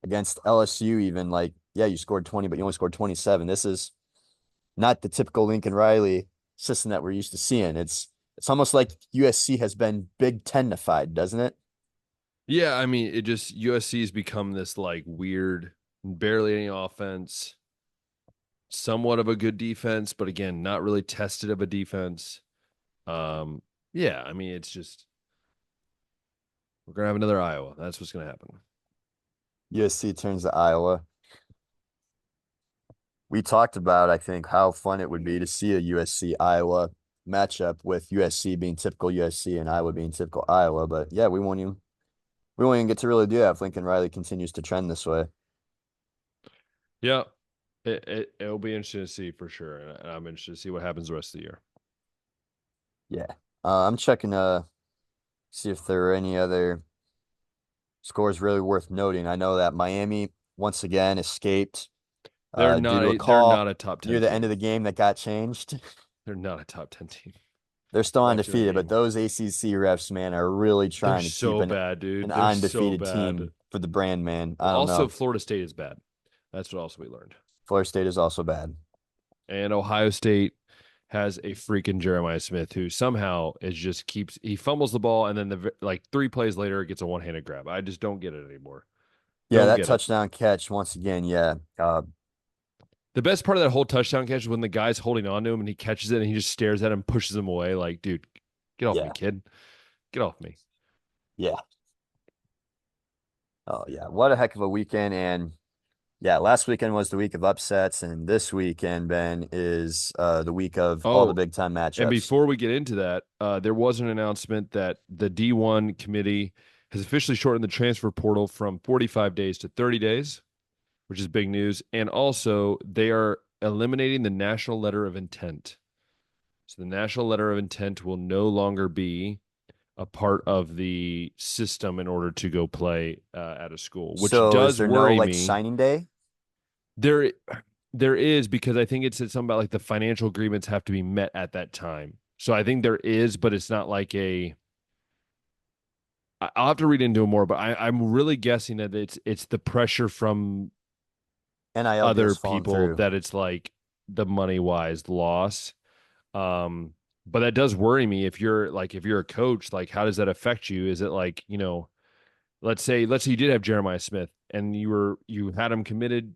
Against LSU, even like, yeah, you scored 20, but you only scored 27. This is not the typical Lincoln Riley system that we're used to seeing. It's It's almost like USC has been Big Ten-ified, doesn't it? Yeah, I mean, it just USC has become this like weird, barely any offense, somewhat of a good defense, but again, not really tested of a defense. Um, yeah, I mean, it's just we're gonna have another Iowa. That's what's gonna happen. USC turns to Iowa. We talked about, I think, how fun it would be to see a USC Iowa matchup with USC being typical USC and Iowa being typical Iowa. But yeah, we won't even get to really do that if Lincoln Riley continues to trend this way. Yeah, it'll be interesting to see for sure, and I'm interested to see what happens the rest of the year. Yeah. I'm checking see if there are any other scores really worth noting. I know that Miami once again escaped due to a They're call not a top near 10 the end of team. the game that got changed. They're not a top 10 team. They're still Watching that undefeated, but game, those ACC refs, man, are really they're trying to keep so an bad, an dude. They're so undefeated bad. team for the brand, man. I don't Also, know. Florida State is bad. That's what also we learned. Florida State is also bad. And Ohio State has a freaking Jeremiah Smith who somehow is just keeps he fumbles the ball and then like 3 plays later it gets a one-handed grab. I just don't get it anymore. Yeah, Don't that get it. touchdown catch once again. Yeah, The best part of that whole touchdown catch is when the guy's holding on to him and he catches it and he just stares at him, pushes him away. Like, dude, get off me, yeah, kid. Get off me. yeah. Oh yeah, what a heck of a weekend! And yeah, last weekend was the week of upsets, and this weekend, Ben, is the week of all the Oh, big time and matchups. before we get into that, there was an announcement that the D1 committee has officially shortened the transfer portal from 45 days to 30 days, which is big news. And also, they are eliminating the national letter of intent. So the national letter of intent will no longer be a part of the system in order to go play at a school, which So is does there no worry like me. signing day? There, there is because I think it said something about like the financial agreements have to be met at that time. So I think there is, but it's not like a. I'll have to read into it more, but I'm really guessing that it's the pressure from NIL other deals falling people through. that it's like the money wise loss. Um, but that does worry me if you're a coach, like how does that affect you? Is it like, let's say you did have Jeremiah Smith and you had him committed,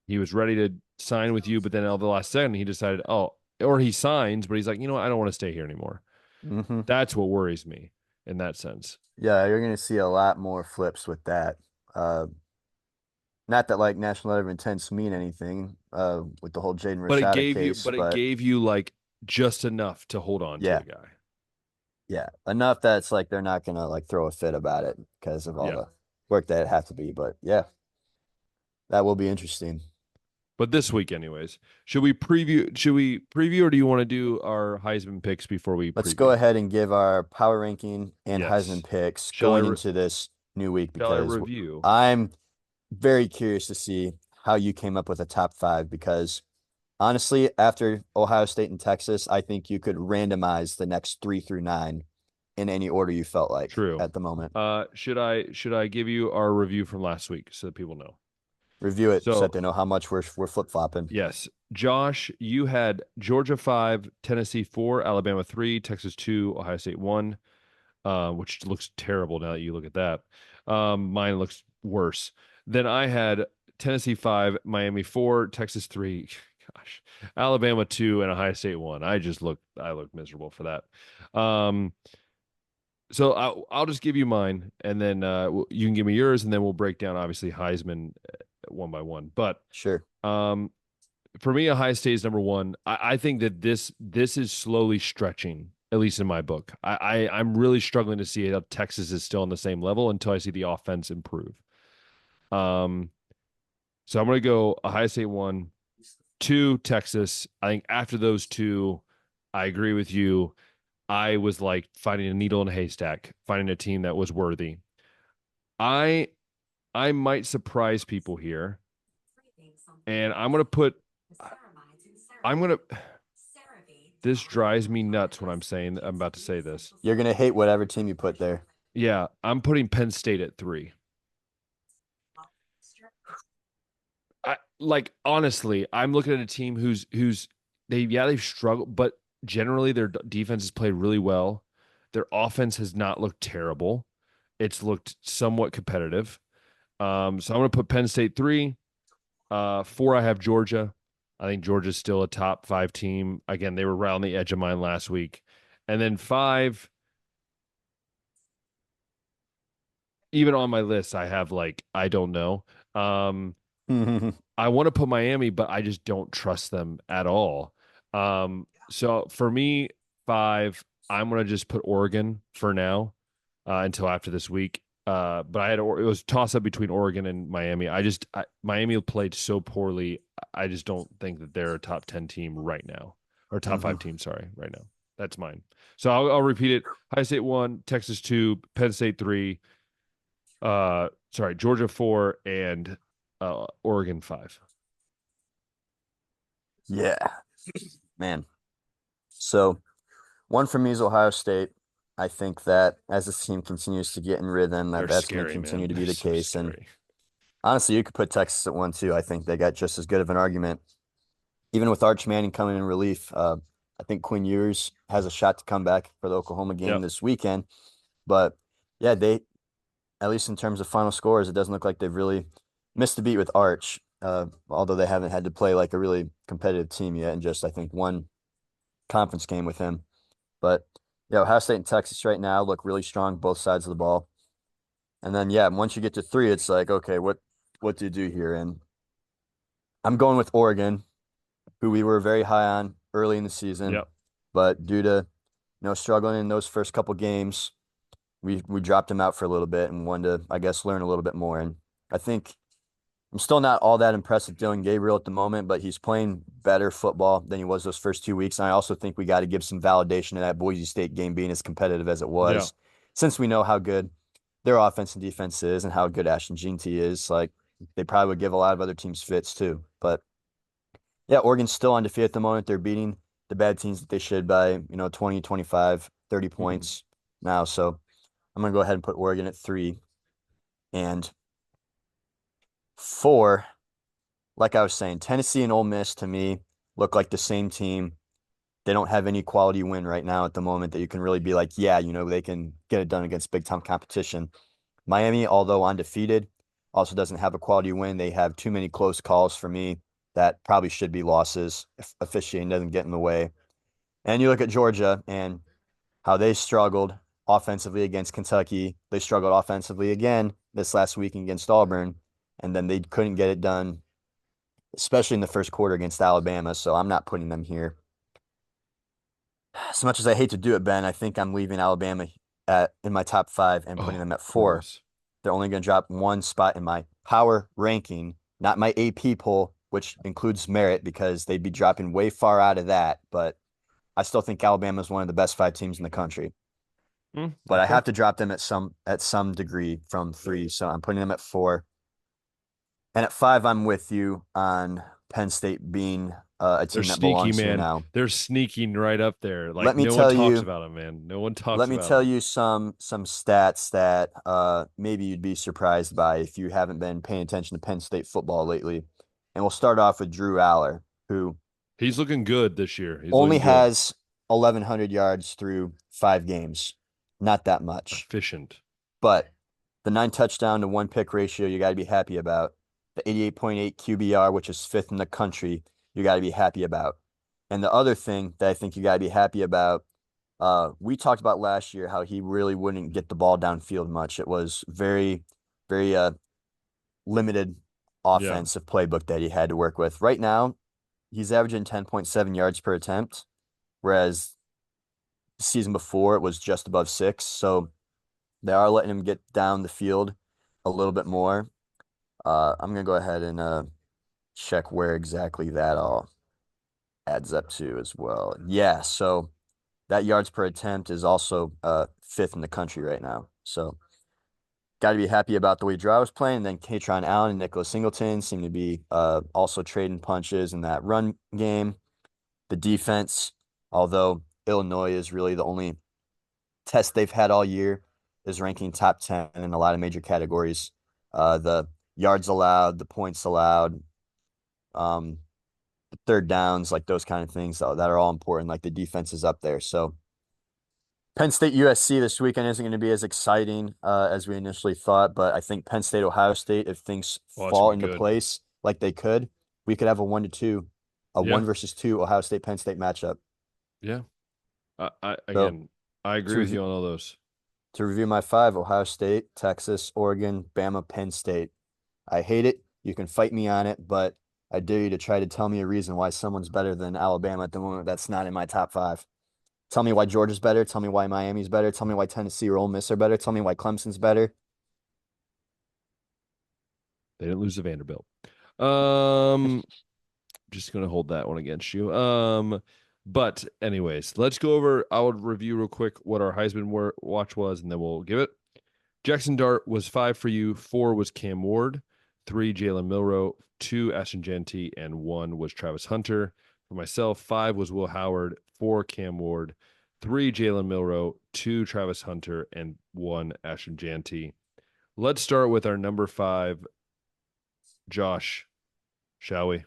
he was ready to sign with you, but then at the last second he decided, oh, or he signs, but he's like, I don't want to stay here anymore. Hmm. That's what worries me in that sense. Yeah, you're gonna see a lot more flips with that. Uh, Not that like national letter of intents mean anything with the whole Jaden But it Rashada gave you case, but it but gave you like just enough to hold on to yeah, the guy. yeah, enough that it's like they're not gonna like throw a fit about it because of all Yeah. the work that it has to be. But yeah, that will be interesting. But this week, anyways, should we preview or do you want to do our Heisman picks before we Let's go preview? ahead and give our power ranking and Heisman Yes. picks Shall I going re- into this new week shall I because review? I'm very curious to see how you came up with a top five because honestly, after Ohio State and Texas, I think you could randomize the next 3 through 9 in any order you felt like True. at the moment. Should I give you our review from last week so that people know? Review it so that So they know how much we're flip flopping. yes, Josh, you had Georgia 5, Tennessee 4, Alabama 3, Texas 2, Ohio State 1, which looks terrible now that you look at that. Mine looks worse. Then I had Tennessee 5, Miami 4, Texas 3, gosh, Alabama 2, and Ohio State 1. I look miserable for that. So I'll just give you mine, and then you can give me yours, and then we'll break down obviously Heisman one by one. But Sure. um, for me, Ohio State is number one. I think that this is slowly stretching, at least in my book. I'm really struggling to see how Texas is still on the same level until I see the offense improve. Um, so I'm gonna go Ohio State 1, 2 Texas. I think after those two, I agree with you. I was like finding a needle in a haystack, finding a team that was worthy. I I might surprise people here, and I'm gonna this drives me nuts when I'm about to say this. You're gonna hate whatever team you put there. Yeah, I'm putting Penn State at 3. I like honestly, I'm looking at a team who's they've struggled, but generally their defense has played really well. Their offense has not looked terrible. It's looked somewhat competitive. So I'm going to put Penn State 3. 4, I have Georgia. I think Georgia's still a top 5 team. Again, they were right on the edge of mine last week. And then 5, even on my list, I have like, I don't know. Um, I want to put Miami, but I just don't trust them at all. So for me, 5, I'm going to just put Oregon for now until after this week. But it was toss up between Oregon and Miami. Miami played so poorly. I just don't think that they're a top 10 team right now, or top 5 team. Sorry, right now. That's mine. So I'll repeat it. Ohio State 1, Texas 2, Penn State 3. Georgia 4 and Oregon 5. Yeah, man. So 1 for me is Ohio State. I think that as this team continues to get in rhythm, that's going to continue to be the case. And honestly, you could put Texas at 1 too. I think they got just as good of an argument. Even with Arch Manning coming in relief, I think Quinn Ewers has a shot to come back for the Oklahoma game this weekend. But yeah, at least in terms of final scores, it doesn't look like they've really missed a beat with Arch, although they haven't had to play like a really competitive team yet, and just I think 1 conference game with him. But yeah, Ohio State and Texas right now look really strong, both sides of the ball. And then yeah, once you get to 3, it's like, okay, what do you do here? And I'm going with Oregon, who we were very high on early in the season. Yep. But due to struggling in those first couple games, we dropped him out for a little bit and wanted to, I guess, learn a little bit more. And I think I'm still not all that impressed with Dylan Gabriel at the moment, but he's playing better football than he was those first 2 weeks. And I also think we got to give some validation to that Boise State game being as competitive as it was, since we know how good their offense and defense is and how good Ashton Jeanty is. Like, they probably would give a lot of other teams fits too. But yeah, Oregon's still undefeated at the moment. They're beating the bad teams that they should by, 20, 25, 30 points now. So I'm going to go ahead and put Oregon at 3. And 4, like I was saying, Tennessee and Ole Miss to me look like the same team. They don't have any quality win right now at the moment that you can really be like, yeah, they can get it done against big time competition. Miami, although undefeated, also doesn't have a quality win. They have too many close calls for me that probably should be losses if officiating doesn't get in the way. And you look at Georgia and how they struggled offensively against Kentucky. They struggled offensively again this last week against Auburn, and then they couldn't get it done, especially in the first quarter against Alabama. So I'm not putting them here. As much as I hate to do it, Ben, I think I'm leaving Alabama in my top 5 and putting them at 4. Gross. They're only going to drop 1 spot in my power ranking, not my AP poll, which includes merit, because they'd be dropping way far out of that. But I still think Alabama is one of the best 5 teams in the country. But I have to drop them at some degree from 3, so I'm putting them at 4. And at 5, I'm with you on Penn State being a team that belongs here now. They're sneaking right up there. Like, let me no tell one talks you, about them, man. No one talks let me about tell them. you some stats that maybe you'd be surprised by if you haven't been paying attention to Penn State football lately. And we'll start off with Drew Aller, who He's looking good this year. He's only looking good. has 1,100 yards through 5 games. Not that much. Efficient. But the 9 touchdown to 1 pick ratio, you got to be happy about. The 88.8 QBR, which is 5th in the country, you got to be happy about. And the other thing that I think you got to be happy about, we talked about last year how he really wouldn't get the ball downfield much. It was very, very limited offensive playbook that he had to work with. Right now, he's averaging 10.7 yards per attempt, whereas the season before it was just above 6. So they are letting him get down the field a little bit more. I'm going to go ahead and check where exactly that all adds up to as well. Yeah, so that yards per attempt is also 5th in the country right now. So got to be happy about the way Drew was playing. And then Katron Allen and Nicholas Singleton seem to be also trading punches in that run game. The defense, although Illinois is really the only test they've had all year, is ranking top 10 in a lot of major categories. The yards allowed, the points allowed, the third downs, like those kind of things that are all important. Like the defense is up there. So Penn State USC this weekend isn't going to be as exciting as we initially thought, but I think Penn State Ohio State, if things Well, that's fall gonna be into good. place like they could, we could have a 1-2, a Yeah, 1-2 Ohio State Penn State matchup. yeah. So Again, I agree to with review, you on all those. to review my five: Ohio State, Texas, Oregon, Bama, Penn State. I hate it. You can fight me on it, but I dare you to try to tell me a reason why someone's better than Alabama at the moment that's not in my top five. Tell me why Georgia's better. Tell me why Miami's better. Tell me why Tennessee or Ole Miss are better. Tell me why Clemson's better. They didn't lose to Vanderbilt. Um, just gonna hold that one against you. But anyways, let's go over. I would review real quick what our Heisman watch was, and then we'll give it. Jackson Dart was 5 for you. 4 was Cam Ward. 3 Jalen Milrow. 2 Ashton Jeanty, and 1 was Travis Hunter. For myself, 5 was Will Howard. 4 Cam Ward. 3 Jalen Milrow. 2 Travis Hunter, and 1 Ashton Jeanty. Let's start with our number 5, Josh. Shall we?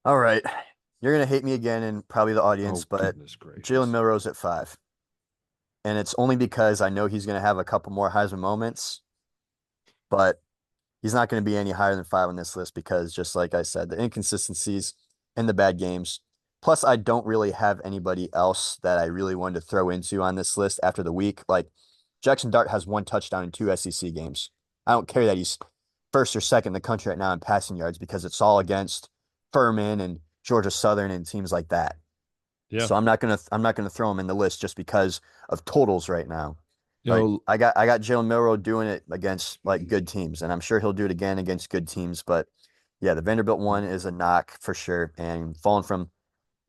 All right. You're going to hate me again and probably the audience, Oh, but goodness Jalen gracious. Milrow's at 5. And it's only because I know he's going to have a couple more Heisman moments, but he's not going to be any higher than 5 on this list because, just like I said, the inconsistencies and the bad games. Plus, I don't really have anybody else that I really wanted to throw into on this list after the week. Like, Jackson Dart has 1 touchdown in 2 SEC games. I don't care that he's first or second in the country right now in passing yards because it's all against Furman and Georgia Southern and teams like that. Yeah. So I'm not gonna throw him in the list just because of totals right now. You Like know, I got Jalen Milrow doing it against like good teams, and I'm sure he'll do it again against good teams. But yeah, the Vanderbilt one is a knock for sure. And falling from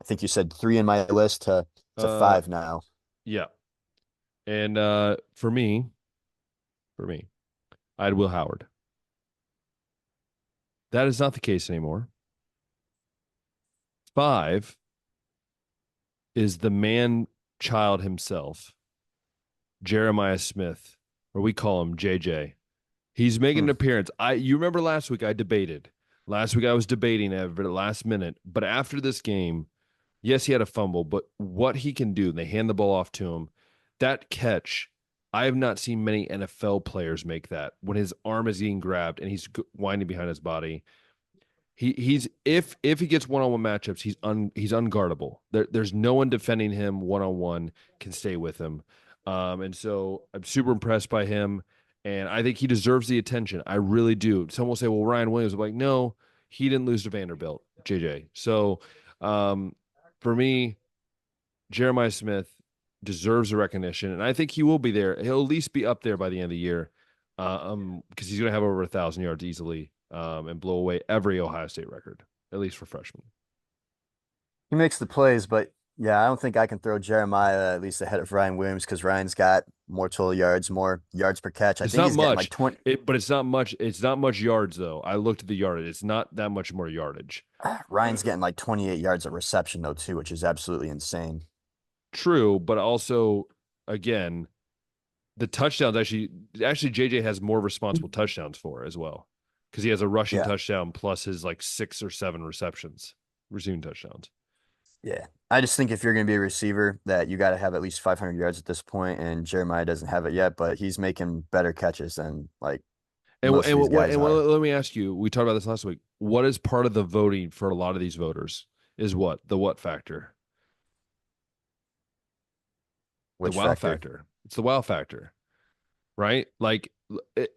I think you said 3 in my list to uh 5 now. yeah. And for me, I had Will Howard. That is not the case anymore. 5 is the man child himself, Jeremiah Smith, or we call him JJ. He's making Hmm. an appearance. You remember last week I debated. Last week I was debating at the last minute, but after this game, yes, he had a fumble, but what he can do, they hand the ball off to him. That catch, I have not seen many NFL players make that when his arm is getting grabbed and he's winding behind his body. He's if he gets one-on-one matchups, he's unguardable. There's no one defending him one-on-one can stay with him. And so I'm super impressed by him, and I think he deserves the attention. I really do. Someone will say, "Well, Ryan Williams," I'm like, no, he didn't lose to Vanderbilt, JJ. So, um, for me, Jeremiah Smith deserves the recognition, and I think he will be there. He'll at least be up there by the end of the year, because he's going to have over 1,000 yards easily, and blow away every Ohio State record, at least for freshmen. He makes the plays, but yeah, I don't think I can throw Jeremiah at least ahead of Ryan Williams because Ryan's got more total yards, more yards per catch. I It's think not he's getting like much, 20. but it's not much. It's not much yards though. I looked at the yardage. It's not that much more yardage. Ryan's getting like 28 yards of reception though too, which is absolutely insane. True, but also again, the touchdowns actually JJ has more responsible touchdowns for as well because he has a rushing Yeah. touchdown plus his like 6 or 7 receptions, receiving touchdowns. Yeah. I just think if you're going to be a receiver that you got to have at least 500 yards at this point, and Jeremiah doesn't have it yet, but he's making better catches than like And most of these guys are. let me ask you. We talked about this last week. What is part of the voting for a lot of these voters? Is what the what factor? The Which wow factor? factor. It's the wow factor, right? Like,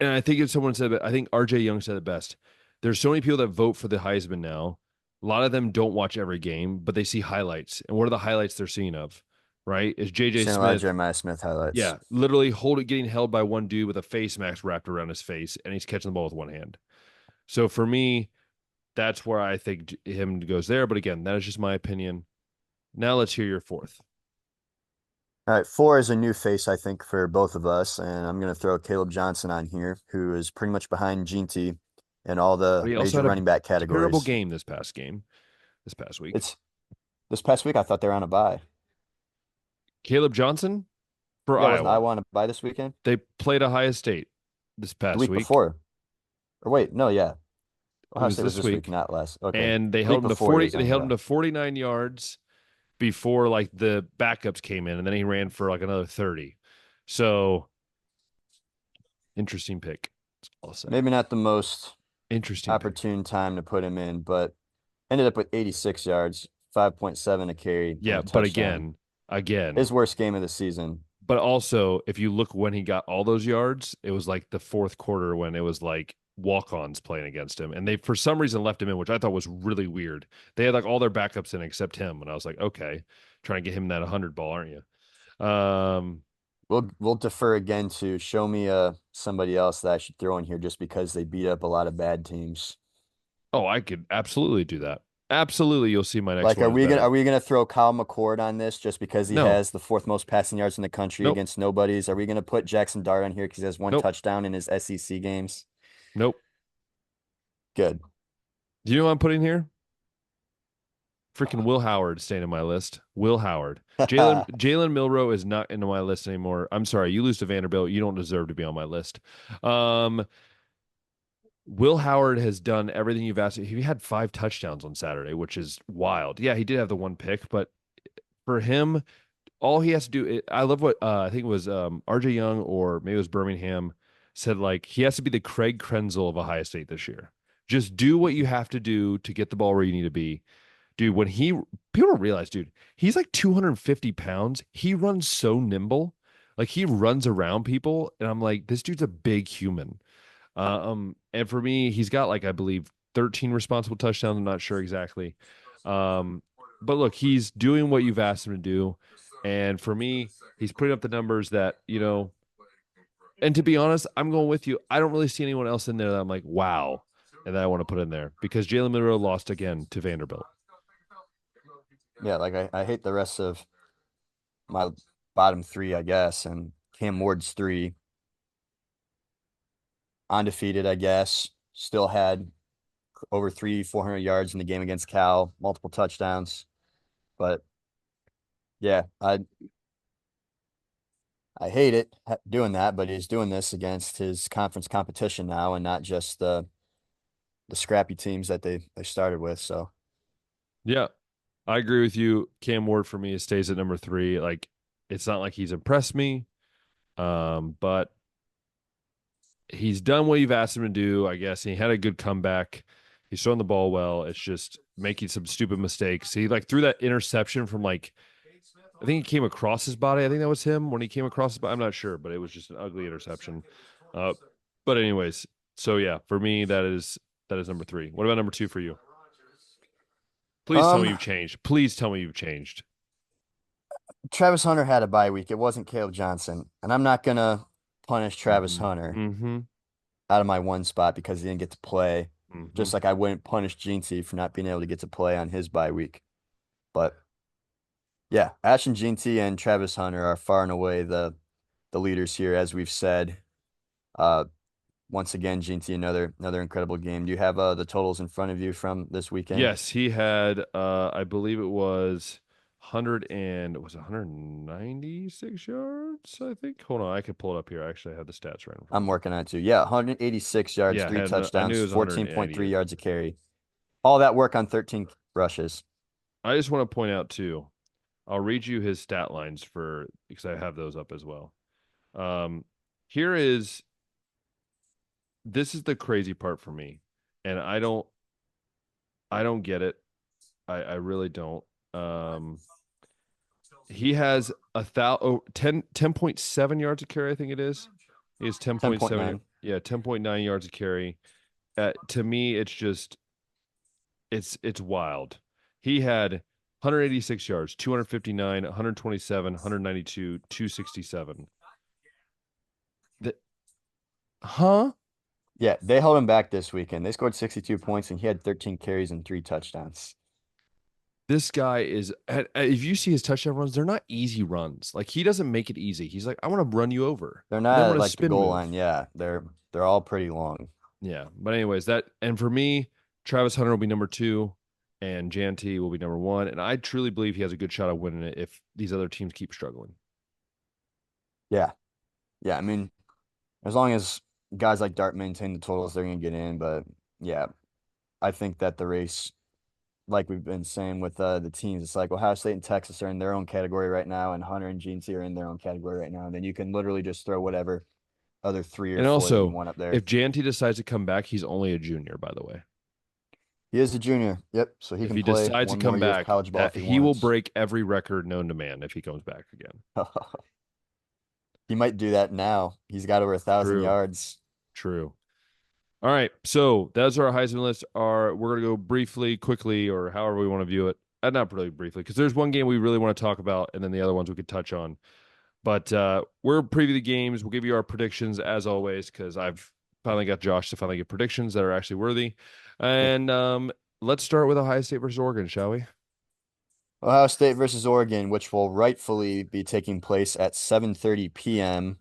and I think if someone said it, I think RJ Young said it best. There's so many people that vote for the Heisman now. A lot of them don't watch every game, but they see highlights. And what are the highlights they're seeing of? Right? Is JJ Seen a lot of Smith, Jeremiah Smith highlights. yeah, literally getting held by one dude with a face mask wrapped around his face, and he's catching the ball with one hand. So for me, that's where I think him goes there. But again, that is just my opinion. Now let's hear your fourth. All right, 4 is a new face, I think, for both of us, and I'm going to throw Caleb Johnson on here, who is pretty much behind Jeanty in all But the he also major had a running back terrible categories. this past week. It's this past week. I thought they were on a bye. Caleb Johnson for Yeah, wasn't Iowa. Iowa on a bye this weekend? They played Ohio State this The past week week. before, or wait, no, yeah, It I'll was say it was this this week, week, not last. Okay. and they Week held him to before he 40. was They on held him the. to 49 yards before like the backups came in, and then he ran for like another 30. So interesting pick. That's all I'll say. Maybe not the most Interesting pick. opportune time to put him in, but ended up with 86 yards, 5.7 a carry, and Yeah, a but touchdown. again, His worst game of the season. but also if you look when he got all those yards, it was like the fourth quarter when it was like walk-ons playing against him, and they for some reason left him in, which I thought was really weird. They had like all their backups in except him, and I was like, okay, trying to get him that 100 ball, aren't you? We'll defer again to show me somebody else that I should throw in here just because they beat up a lot of bad teams. Oh, I could absolutely do that. Absolutely, you'll see my next Like, one is better. are we gonna throw Kyle McCord on this just because he No, has the fourth most passing yards in the country nope, against nobodies? Are we gonna put Jackson Dart on here because he has one nope, touchdown in his SEC games? nope. Good. Do you know what I'm putting here? Freaking Will Howard staying in my list. Will Howard. Jalen Milrow is not into my list anymore. I'm sorry, you lose to Vanderbilt. You don't deserve to be on my list. Um, Will Howard has done everything you've asked. He had 5 touchdowns on Saturday, which is wild. Yeah, he did have the one pick, but for him, all he has to do. I love what I think it was RJ Young or maybe it was Birmingham said. Like he has to be the Craig Krenzel of Ohio State this year. Just do what you have to do to get the ball where you need to be. Dude, when people don't realize, dude, he's like 250 pounds. He runs so nimble. Like he runs around people. And I'm like, this dude's a big human. And for me, he's got like, I believe 13 responsible touchdowns. I'm not sure exactly. But look, he's doing what you've asked him to do. And for me, he's putting up the numbers that, and to be honest, I'm going with you. I don't really see anyone else in there that I'm like, wow, and that I want to put in there because Jalen Monroe lost again to Vanderbilt. Yeah, like I hate the rest of my bottom three, I guess, and Cam Ward's three. Undefeated, I guess. Still had over 400 yards in the game against Cal, multiple touchdowns. But yeah, I hate it doing that, but he's doing this against his conference competition now and not just the scrappy teams that they started with. So Yeah, I agree with you. Cam Ward for me stays at number 3. Like, it's not like he's impressed me, but he's done what you've asked him to do. I guess he had a good comeback. He's throwing the ball well. It's just making some stupid mistakes. He like threw that interception from like I think he came across his body. I think that was him when he came across his body. I'm not sure, but it was just an ugly interception. But anyways, so yeah, for me that is number 3. What about number 2 for you? Please tell me um you've changed. Please tell me you've changed. Travis Hunter had a bye week. It wasn't Caleb Johnson. And I'm not gonna punish Travis Mm-hmm. Hunter Mm-hmm. out of my one spot because he didn't get to play. Mm-hmm. Just like I wouldn't punish Jeanty for not being able to get to play on his bye week. But yeah, Ashton Jeanty and Travis Hunter are far and away the leaders here, as we've said. Uh, once again, Jeanty, another incredible game. Do you have the totals in front of you from this weekend? Yes, he had I believe it was 196 yards, I think. Hold on, I could pull it up here. Actually, I have the stats right in front I'm of me. working on it too. Yeah, 186 yards, Yeah, three I knew touchdowns, it was 14.3 188. yards a carry. All that work on 13 rushes. I just want to point out too. I'll read you his stat lines for because I have those up as well. Um, here is this is the crazy part for me, and I don't get it. I really don't. He has 10.7 yards a carry, I think it is. He has 10.7. 10.9. Yeah, 10.9 yards a carry. To me, it's just it's wild. He had 186 yards, 259, 127, 192, 267. The, huh? Yeah, they held him back this weekend. They scored 62 points and he had 13 carries and 3 touchdowns. This guy is if you see his touchdown runs, they're not easy runs. Like he doesn't make it easy. He's like, I want to run you over. They're And then not want to like the spin goal move. line. Yeah, they're all pretty long. Yeah. But anyways, and for me, Travis Hunter will be number 2 and Janty will be number 1. And I truly believe he has a good shot of winning it if these other teams keep struggling. Yeah. Yeah, I mean, as long as guys like Dart maintain the totals, they're gonna get in. But yeah, I think that the race, like we've been saying with the teams, it's like Ohio State and Texas are in their own category right now, and Hunter and GNC are in their own category right now. And then you can literally just throw whatever other three or And four that you also, want up there. if Janty decides to come back, he's only a junior, by the way. He is a junior. Yep. So he If can he play decides to one more come year of back, college ball if he he will wants. break every record known to man if he comes back again. He might do that now. He's got over 1,000 True. yards. True. All right. So that's our Heisman list. We're gonna go briefly, quickly, or however we want to view it. Not really briefly, because there's one game we really want to talk about, and then the other ones we could touch on. But we're preview the games. We'll give you our predictions as always, because I've finally got Josh to finally get predictions that are actually worthy. And let's start with Ohio State versus Oregon, shall we? Ohio State versus Oregon, which will rightfully be taking place at 7:30 p.m.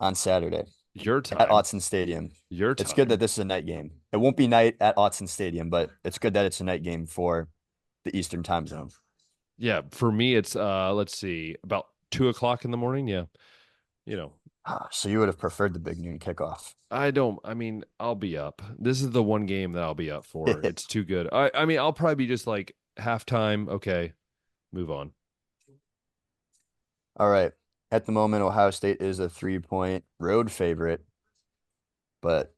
on Saturday Your at time. Autzen Stadium. Your It's good time. that this is a night game. It won't be night at Autzen Stadium, but it's good that it's a night game for the Eastern time zone. Yeah, for me it's let's see, about 2 o'clock in the morning. Yeah. So you would have preferred the big noon kickoff. I mean, I'll be up. This is the one game that I'll be up for. It's too good. I mean, I'll probably be just like halftime. Okay, move on. All right. At the moment, Ohio State is a 3-point road favorite, but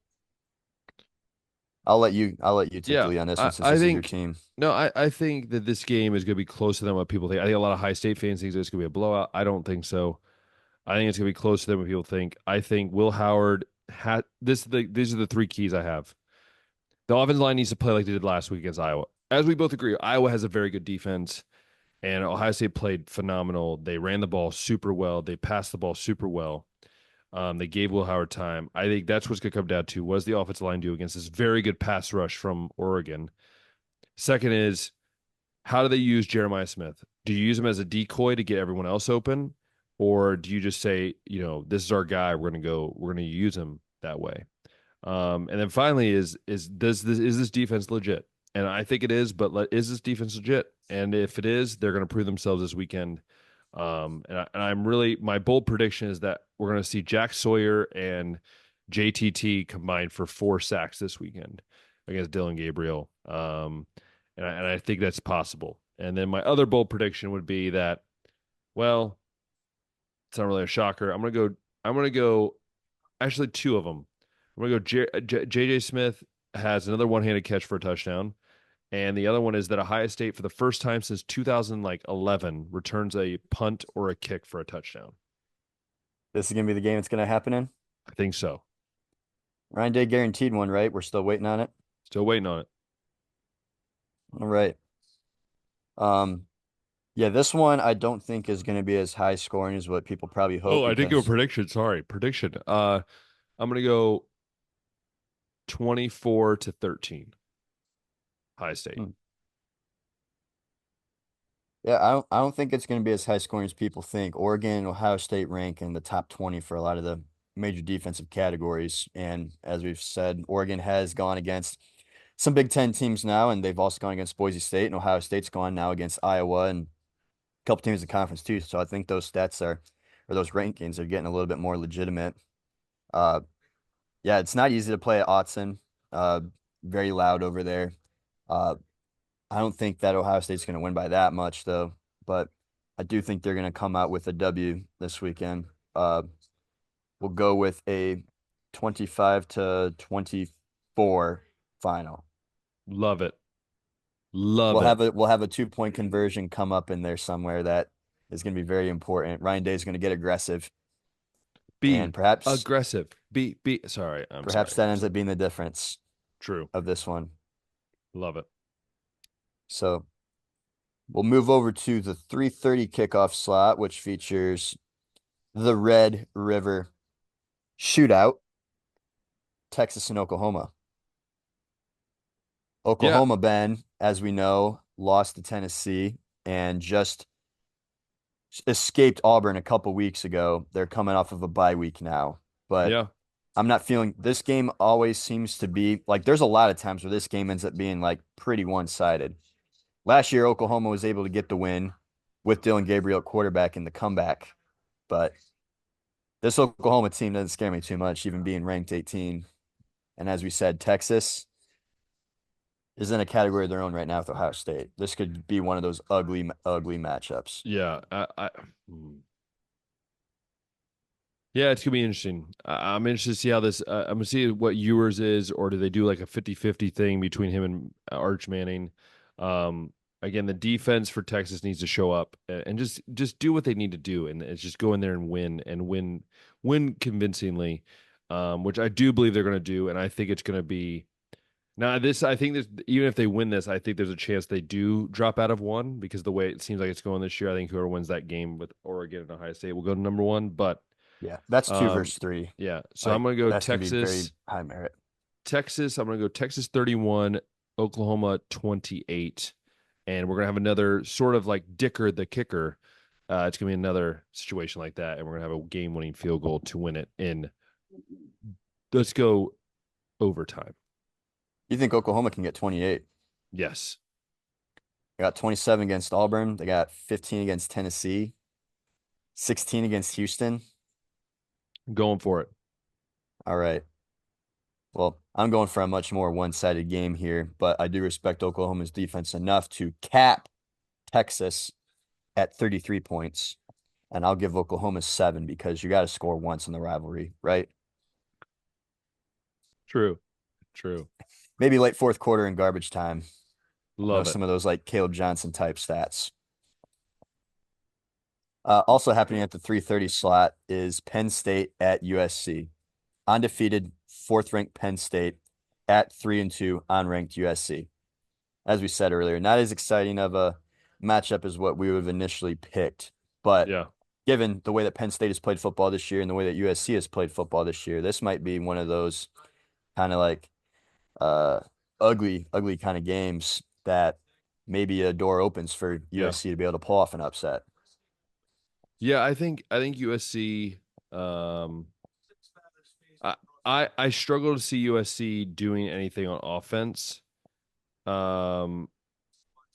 I'll let you take the Yeah, lead on this I, one since I this is your think team. no, I think that this game is going to be closer than what people think. I think a lot of high state fans think it's going to be a blowout. I don't think so. I think it's going to be closer than what people think. I think Will Howard had these are the three keys I have. The offensive line needs to play like they did last week against Iowa. As we both agree, Iowa has a very good defense, and Ohio State played phenomenal. They ran the ball super well. They passed the ball super well. They gave Will Howard time. I think that's what's going to come down to. What does the offensive line do against this very good pass rush from Oregon? Second is, how do they use Jeremiah Smith? Do you use him as a decoy to get everyone else open? Or do you just say, this is our guy, we're going to use him that way? And then finally is this defense legit? And I think it is, but is this defense legit? And if it is, they're going to prove themselves this weekend. I'm really, my bold prediction is that we're going to see Jack Sawyer and JTT combined for 4 sacks this weekend against Dylan Gabriel. And I think that's possible. And then my other bold prediction would be that, well, it's not really a shocker. I'm gonna go. Actually, two of them. I'm gonna go. JJ Smith has another one-handed catch for a touchdown, and the other one is that Ohio State, for the first time since 2011, returns a punt or a kick for a touchdown. This is gonna be the game it's gonna happen in. I think so. Ryan Day guaranteed one, right? We're still waiting on it. Still waiting on it. All right. Yeah, this one I don't think is going to be as high scoring as what people probably hope Oh, I did go because prediction. Sorry, prediction. I'm gonna go 24-13. Ohio State. Hmm. Yeah, I don't think it's going to be as high scoring as people think. Oregon and Ohio State rank in the top 20 for a lot of the major defensive categories. And as we've said, Oregon has gone against some Big Ten teams now, and they've also gone against Boise State, and Ohio State's gone now against Iowa and a couple teams in the conference too. So I think those stats or those rankings are getting a little bit more legitimate. Uh, yeah, it's not easy to play at Autzen. Very loud over there. Uh, I don't think that Ohio State's going to win by that much, though. But I do think they're going to come out with a W this weekend. We'll go with a 25-24 final. Love it. Love it. We'll have a 2-point conversion come up in there somewhere that is going to be very important. Ryan Day is going to get aggressive, Be and perhaps aggressive. Sorry. I'm perhaps sorry. that ends up being the difference True. of this one. Love it. So we'll move over to the 3:30 kickoff slot, which features the Red River Shootout, Texas and Oklahoma. Yeah. Oklahoma, Ben, as we know, lost to Tennessee and just escaped Auburn a couple weeks ago. They're coming off of a bye week now, but Yeah. I'm not feeling this game always seems to be like there's a lot of times where this game ends up being like pretty one-sided. Last year, Oklahoma was able to get the win with Dylan Gabriel at quarterback in the comeback, but this Oklahoma team doesn't scare me too much, even being ranked 18. And as we said, Texas, is in a category of their own right now with Ohio State. This could be one of those ugly, ugly matchups. Yeah, yeah, it's gonna be interesting. I'm interested to see how this. I'm gonna see what yours is, or do they do like a 50-50 thing between him and Arch Manning? Um, Again, the defense for Texas needs to show up and just do what they need to do, and it's just go in there and win convincingly, which I do believe they're gonna do, and I think it's gonna be. Now, this I think this even if they win this, I think there's a chance they do drop out of one because the way it seems like it's going this year, I think whoever wins that game with Oregon and Ohio State will go to number one. But Yeah, that's 2 um, versus 3. yeah. So I'm Like gonna go that's gonna be very Texas. high merit. Texas. I'm gonna go Texas 31, Oklahoma 28, and we're gonna have another sort of like Dicker the kicker. It's gonna be another situation like that, and we're gonna have a game-winning field goal to win it in. Let's go overtime. You think Oklahoma can get 28? Yes. They got 27 against Auburn. They got 15 against Tennessee, 16 against Houston. I'm going for it. All right. Well, I'm going for a much more one-sided game here, but I do respect Oklahoma's defense enough to cap Texas at 33 points. And I'll give Oklahoma 7 because you got to score once in the rivalry, right? True. True. Maybe late fourth quarter in garbage time. Love it. Some of those like Caleb Johnson type stats. Also happening at the 3:30 slot is Penn State at USC. Undefeated, fourth-ranked Penn State at 3-2 unranked USC. As we said earlier, not as exciting of a matchup as what we would have initially picked. But Yeah. given the way that Penn State has played football this year and the way that USC has played football this year, this might be one of those kind of like uh, ugly kind of games that maybe a door opens for Yeah. USC to be able to pull off an upset. Yeah, I think USC I, I struggle to see USC doing anything on offense. Um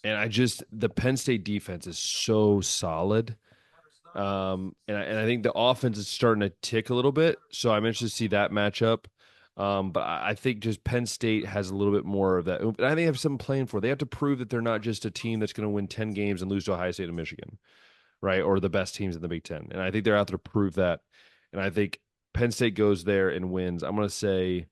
and I just the Penn State defense is so solid. And I think the offense is starting to tick a little bit. So I'm interested to see that matchup. But I think just Penn State has a little bit more of that. And I think they have something playing for. They have to prove that they're not just a team that's going to win 10 games and lose to Ohio State and Michigan, right? Or the best teams in the Big Ten. And I think they're out there to prove that. And I think Penn State goes there and wins. I'm gonna say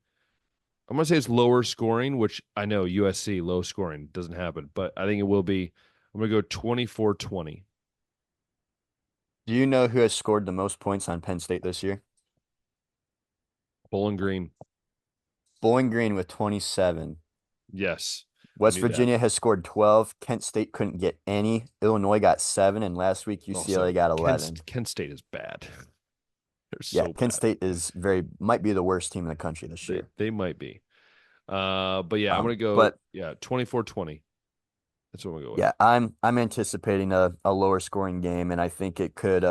it's lower scoring, which I know USC low scoring doesn't happen, but I think it will be. I'm gonna go 24-20. Do you know who has scored the most points on Penn State this year? Bowling Green. Bowling Green with 27. Yes. I West knew that. Virginia has scored 12. Kent State couldn't get any. Illinois got 7. And last week, UCLA Also, got 11. Kent State is bad. They're Yeah, so Kent bad. State might be the worst team in the country this They year. they might be. But yeah, I'm gonna go But 24-20. That's what I'm gonna go with. yeah, I'm anticipating a lower scoring game, and I think it could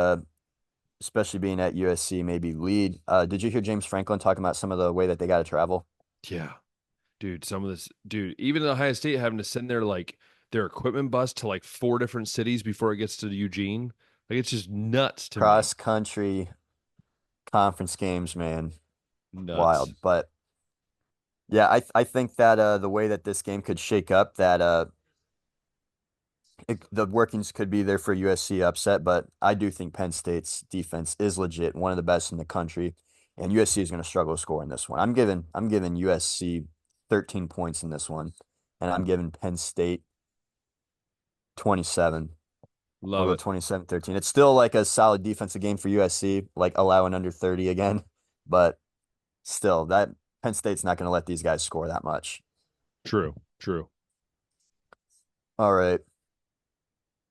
especially being at USC, maybe lead. Did you hear James Franklin talking about some of the way that they got to travel? Yeah. Dude, some of this even at Ohio State having to send their equipment bus to like 4 different cities before it gets to Eugene. Like it's just nuts to me. Cross country conference games, man, Nuts. wild. But yeah, I think that the way that this game could shake up, that the workings could be there for USC upset, but I do think Penn State's defense is legit, one of the best in the country, and USC is going to struggle to score in this one. I'm giving USC 13 points in this one, and I'm giving Penn State 27. I'll Love go it. 27-13. It's still like a solid defensive game for USC, like allowing under 30 again, but still, that Penn State's not going to let these guys score that much. True. True. All right.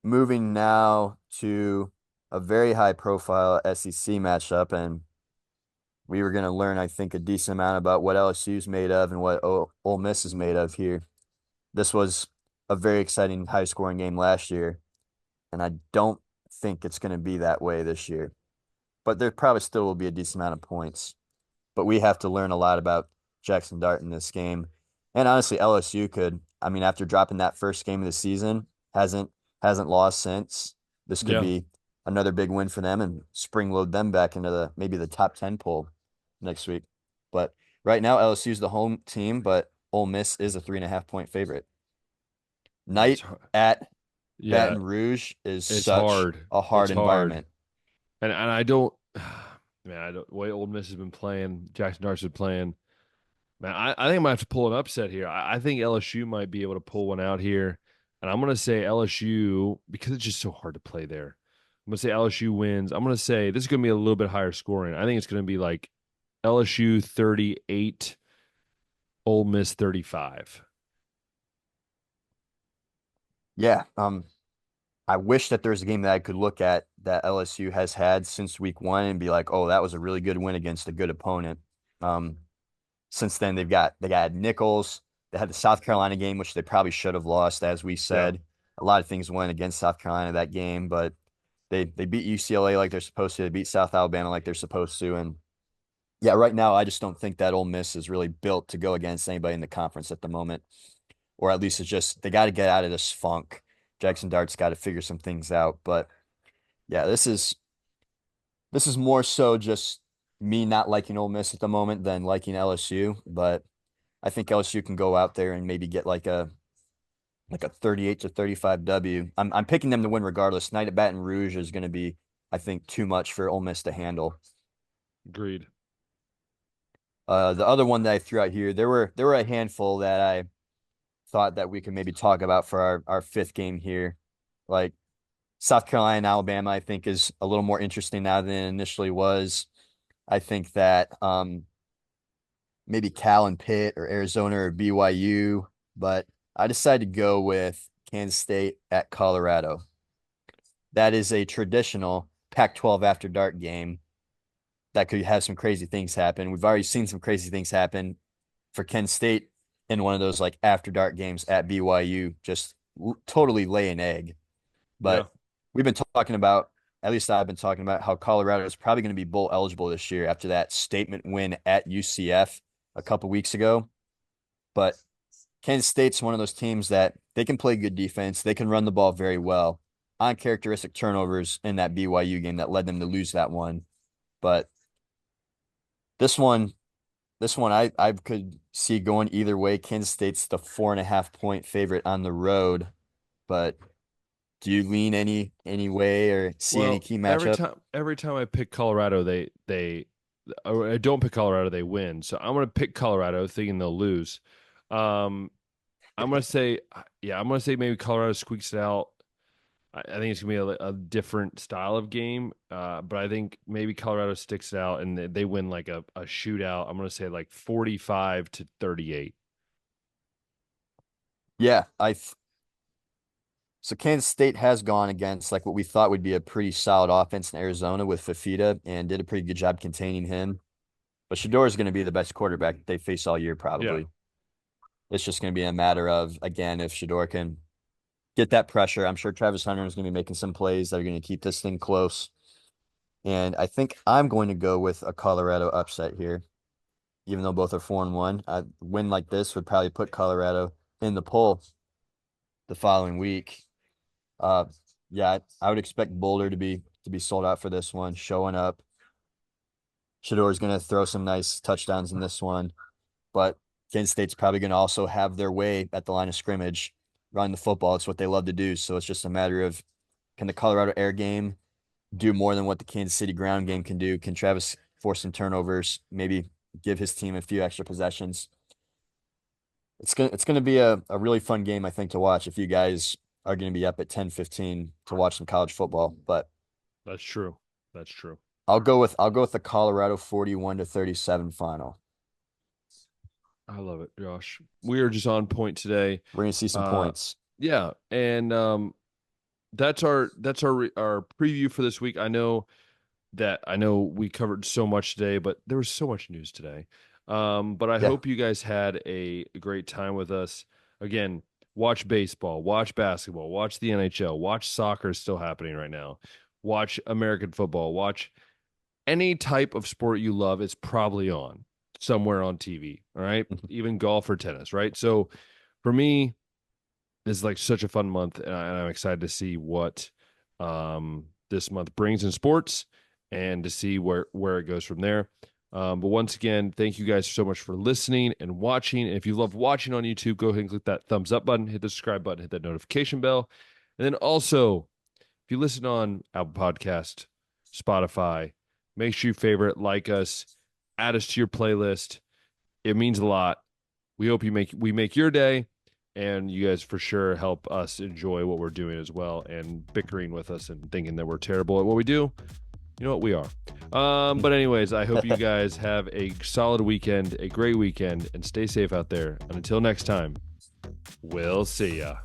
Moving now to a very high profile SEC matchup, and we were going to learn, I think, a decent amount about what LSU's made of and what Ole Miss is made of here. This was a very exciting high scoring game last year, and I don't think it's going to be that way this year. But there probably still will be a decent amount of points. But we have to learn a lot about Jackson Dart in this game. And honestly, LSU could, I mean, after dropping that first game of the season, hasn't lost since. This could Yeah. be another big win for them and spring load them back into maybe the top 10 poll next week. But right now, LSU's the home team, but Ole Miss is a 3.5-point favorite. It's Night at yeah, Baton Rouge is it's such hard. a It's hard hard. environment. And I don't man, I don't the way Old Miss has been playing, Jackson Dart's been playing. Man, I think I might have to pull an upset here. I think LSU might be able to pull one out here. And I'm gonna say LSU because it's just so hard to play there. I'm gonna say LSU wins. I'm gonna say this is gonna be a little bit higher scoring. I think it's gonna be like LSU 38, Ole Miss 35. Yeah. I wish that there's a game that I could look at that LSU has had since week one and be like, oh, that was a really good win against a good opponent. Um, since then they got Nichols. They had the South Carolina game, which they probably should have lost, as we Yeah. said. A lot of things went against South Carolina that game, but they beat UCLA like they're supposed to. They beat South Alabama like they're supposed to. And yeah, right now I just don't think that Ole Miss is really built to go against anybody in the conference at the moment. Or at least it's just they got to get out of this funk. Jackson Dart's got to figure some things out. But yeah, this is more so just me not liking Ole Miss at the moment than liking LSU. But I think LSU can go out there and maybe get like a 38-35 W. I'm picking them to win regardless. Night at Baton Rouge is going to be, I think, too much for Ole Miss to handle. Agreed. The other one that I threw out here, there were a handful that I thought that we could maybe talk about for our fifth game here. Like South Carolina and Alabama, I think is a little more interesting now than it initially was. I think that maybe Cal and Pitt or Arizona or BYU, but I decided to go with Kansas State at Colorado. That is a traditional Pac-12 after dark game that could have some crazy things happen. We've already seen some crazy things happen for Kent State in one of those like after dark games at BYU, just totally lay an egg. Yeah. But we've been talking about, at least I've been talking about how Colorado is probably going to be bowl eligible this year after that statement win at UCF a couple weeks ago. But Kansas State's one of those teams that they can play good defense. They can run the ball very well on characteristic turnovers in that BYU game that led them to lose that one. But this one, I could see going either way. Kansas State's the 4.5-point favorite on the road. But do you lean any way or see any Well, key matchup? every time I pick Colorado, they or I don't pick Colorado, they win. So I'm gonna pick Colorado, thinking they'll lose. Um, I'm gonna say, yeah, I'm gonna say maybe Colorado squeaks it out. I think it's gonna be a different style of game, but I think maybe Colorado sticks it out and they win like a shootout. I'm gonna say like 45-38. Yeah, so Kansas State has gone against like what we thought would be a pretty solid offense in Arizona with Fafita and did a pretty good job containing him. But Shador is going to be the best quarterback they face all year, Yeah, probably. It's just going to be a matter of, again, if Shador can get that pressure. I'm sure Travis Hunter is going to be making some plays that are going to keep this thing close. And I think I'm going to go with a Colorado upset here, even though both are 4-1. A win like this would probably put Colorado in the poll the following week. Uh, yeah, I would expect Boulder to be sold out for this one, showing up. Shador is going to throw some nice touchdowns in this one, but Kansas State's probably going to also have their way at the line of scrimmage, run the football. It's what they love to do. So it's just a matter of can the Colorado air game do more than what the Kansas City ground game can do? Can Travis force some turnovers? Maybe give his team a few extra possessions. It's gonna be a really fun game, I think, to watch if you guys are gonna be up at 10:15 to watch some college football. But that's true. That's true. I'll go with the Colorado 41-37 final. I love it, Josh. We are just on point today. We're gonna see some Uh, points. yeah, and that's our preview for this week. I know we covered so much today, but there was so much news today. But I Yeah. hope you guys had a great time with us. Again, watch baseball, watch basketball, watch the NHL, watch soccer is still happening right now. Watch American football, watch any type of sport you love, it's probably on somewhere on TV. All right. Even golf or tennis, right? So for me, it's like such a fun month, and I'm excited to see what this month brings in sports and to see where it goes from there. But once again, thank you guys so much for listening and watching. And if you love watching on YouTube, go ahead and click that thumbs up button, hit the subscribe button, hit that notification bell. And then also, if you listen on Apple Podcast, Spotify, make sure you favorite, like us, add us to your playlist. It means a lot. We hope we make your day, and you guys for sure help us enjoy what we're doing as well, and bickering with us and thinking that we're terrible at what we do. You know what? We are. But anyways, I hope you guys have a solid weekend, a great weekend, and stay safe out there. And until next time, we'll see ya.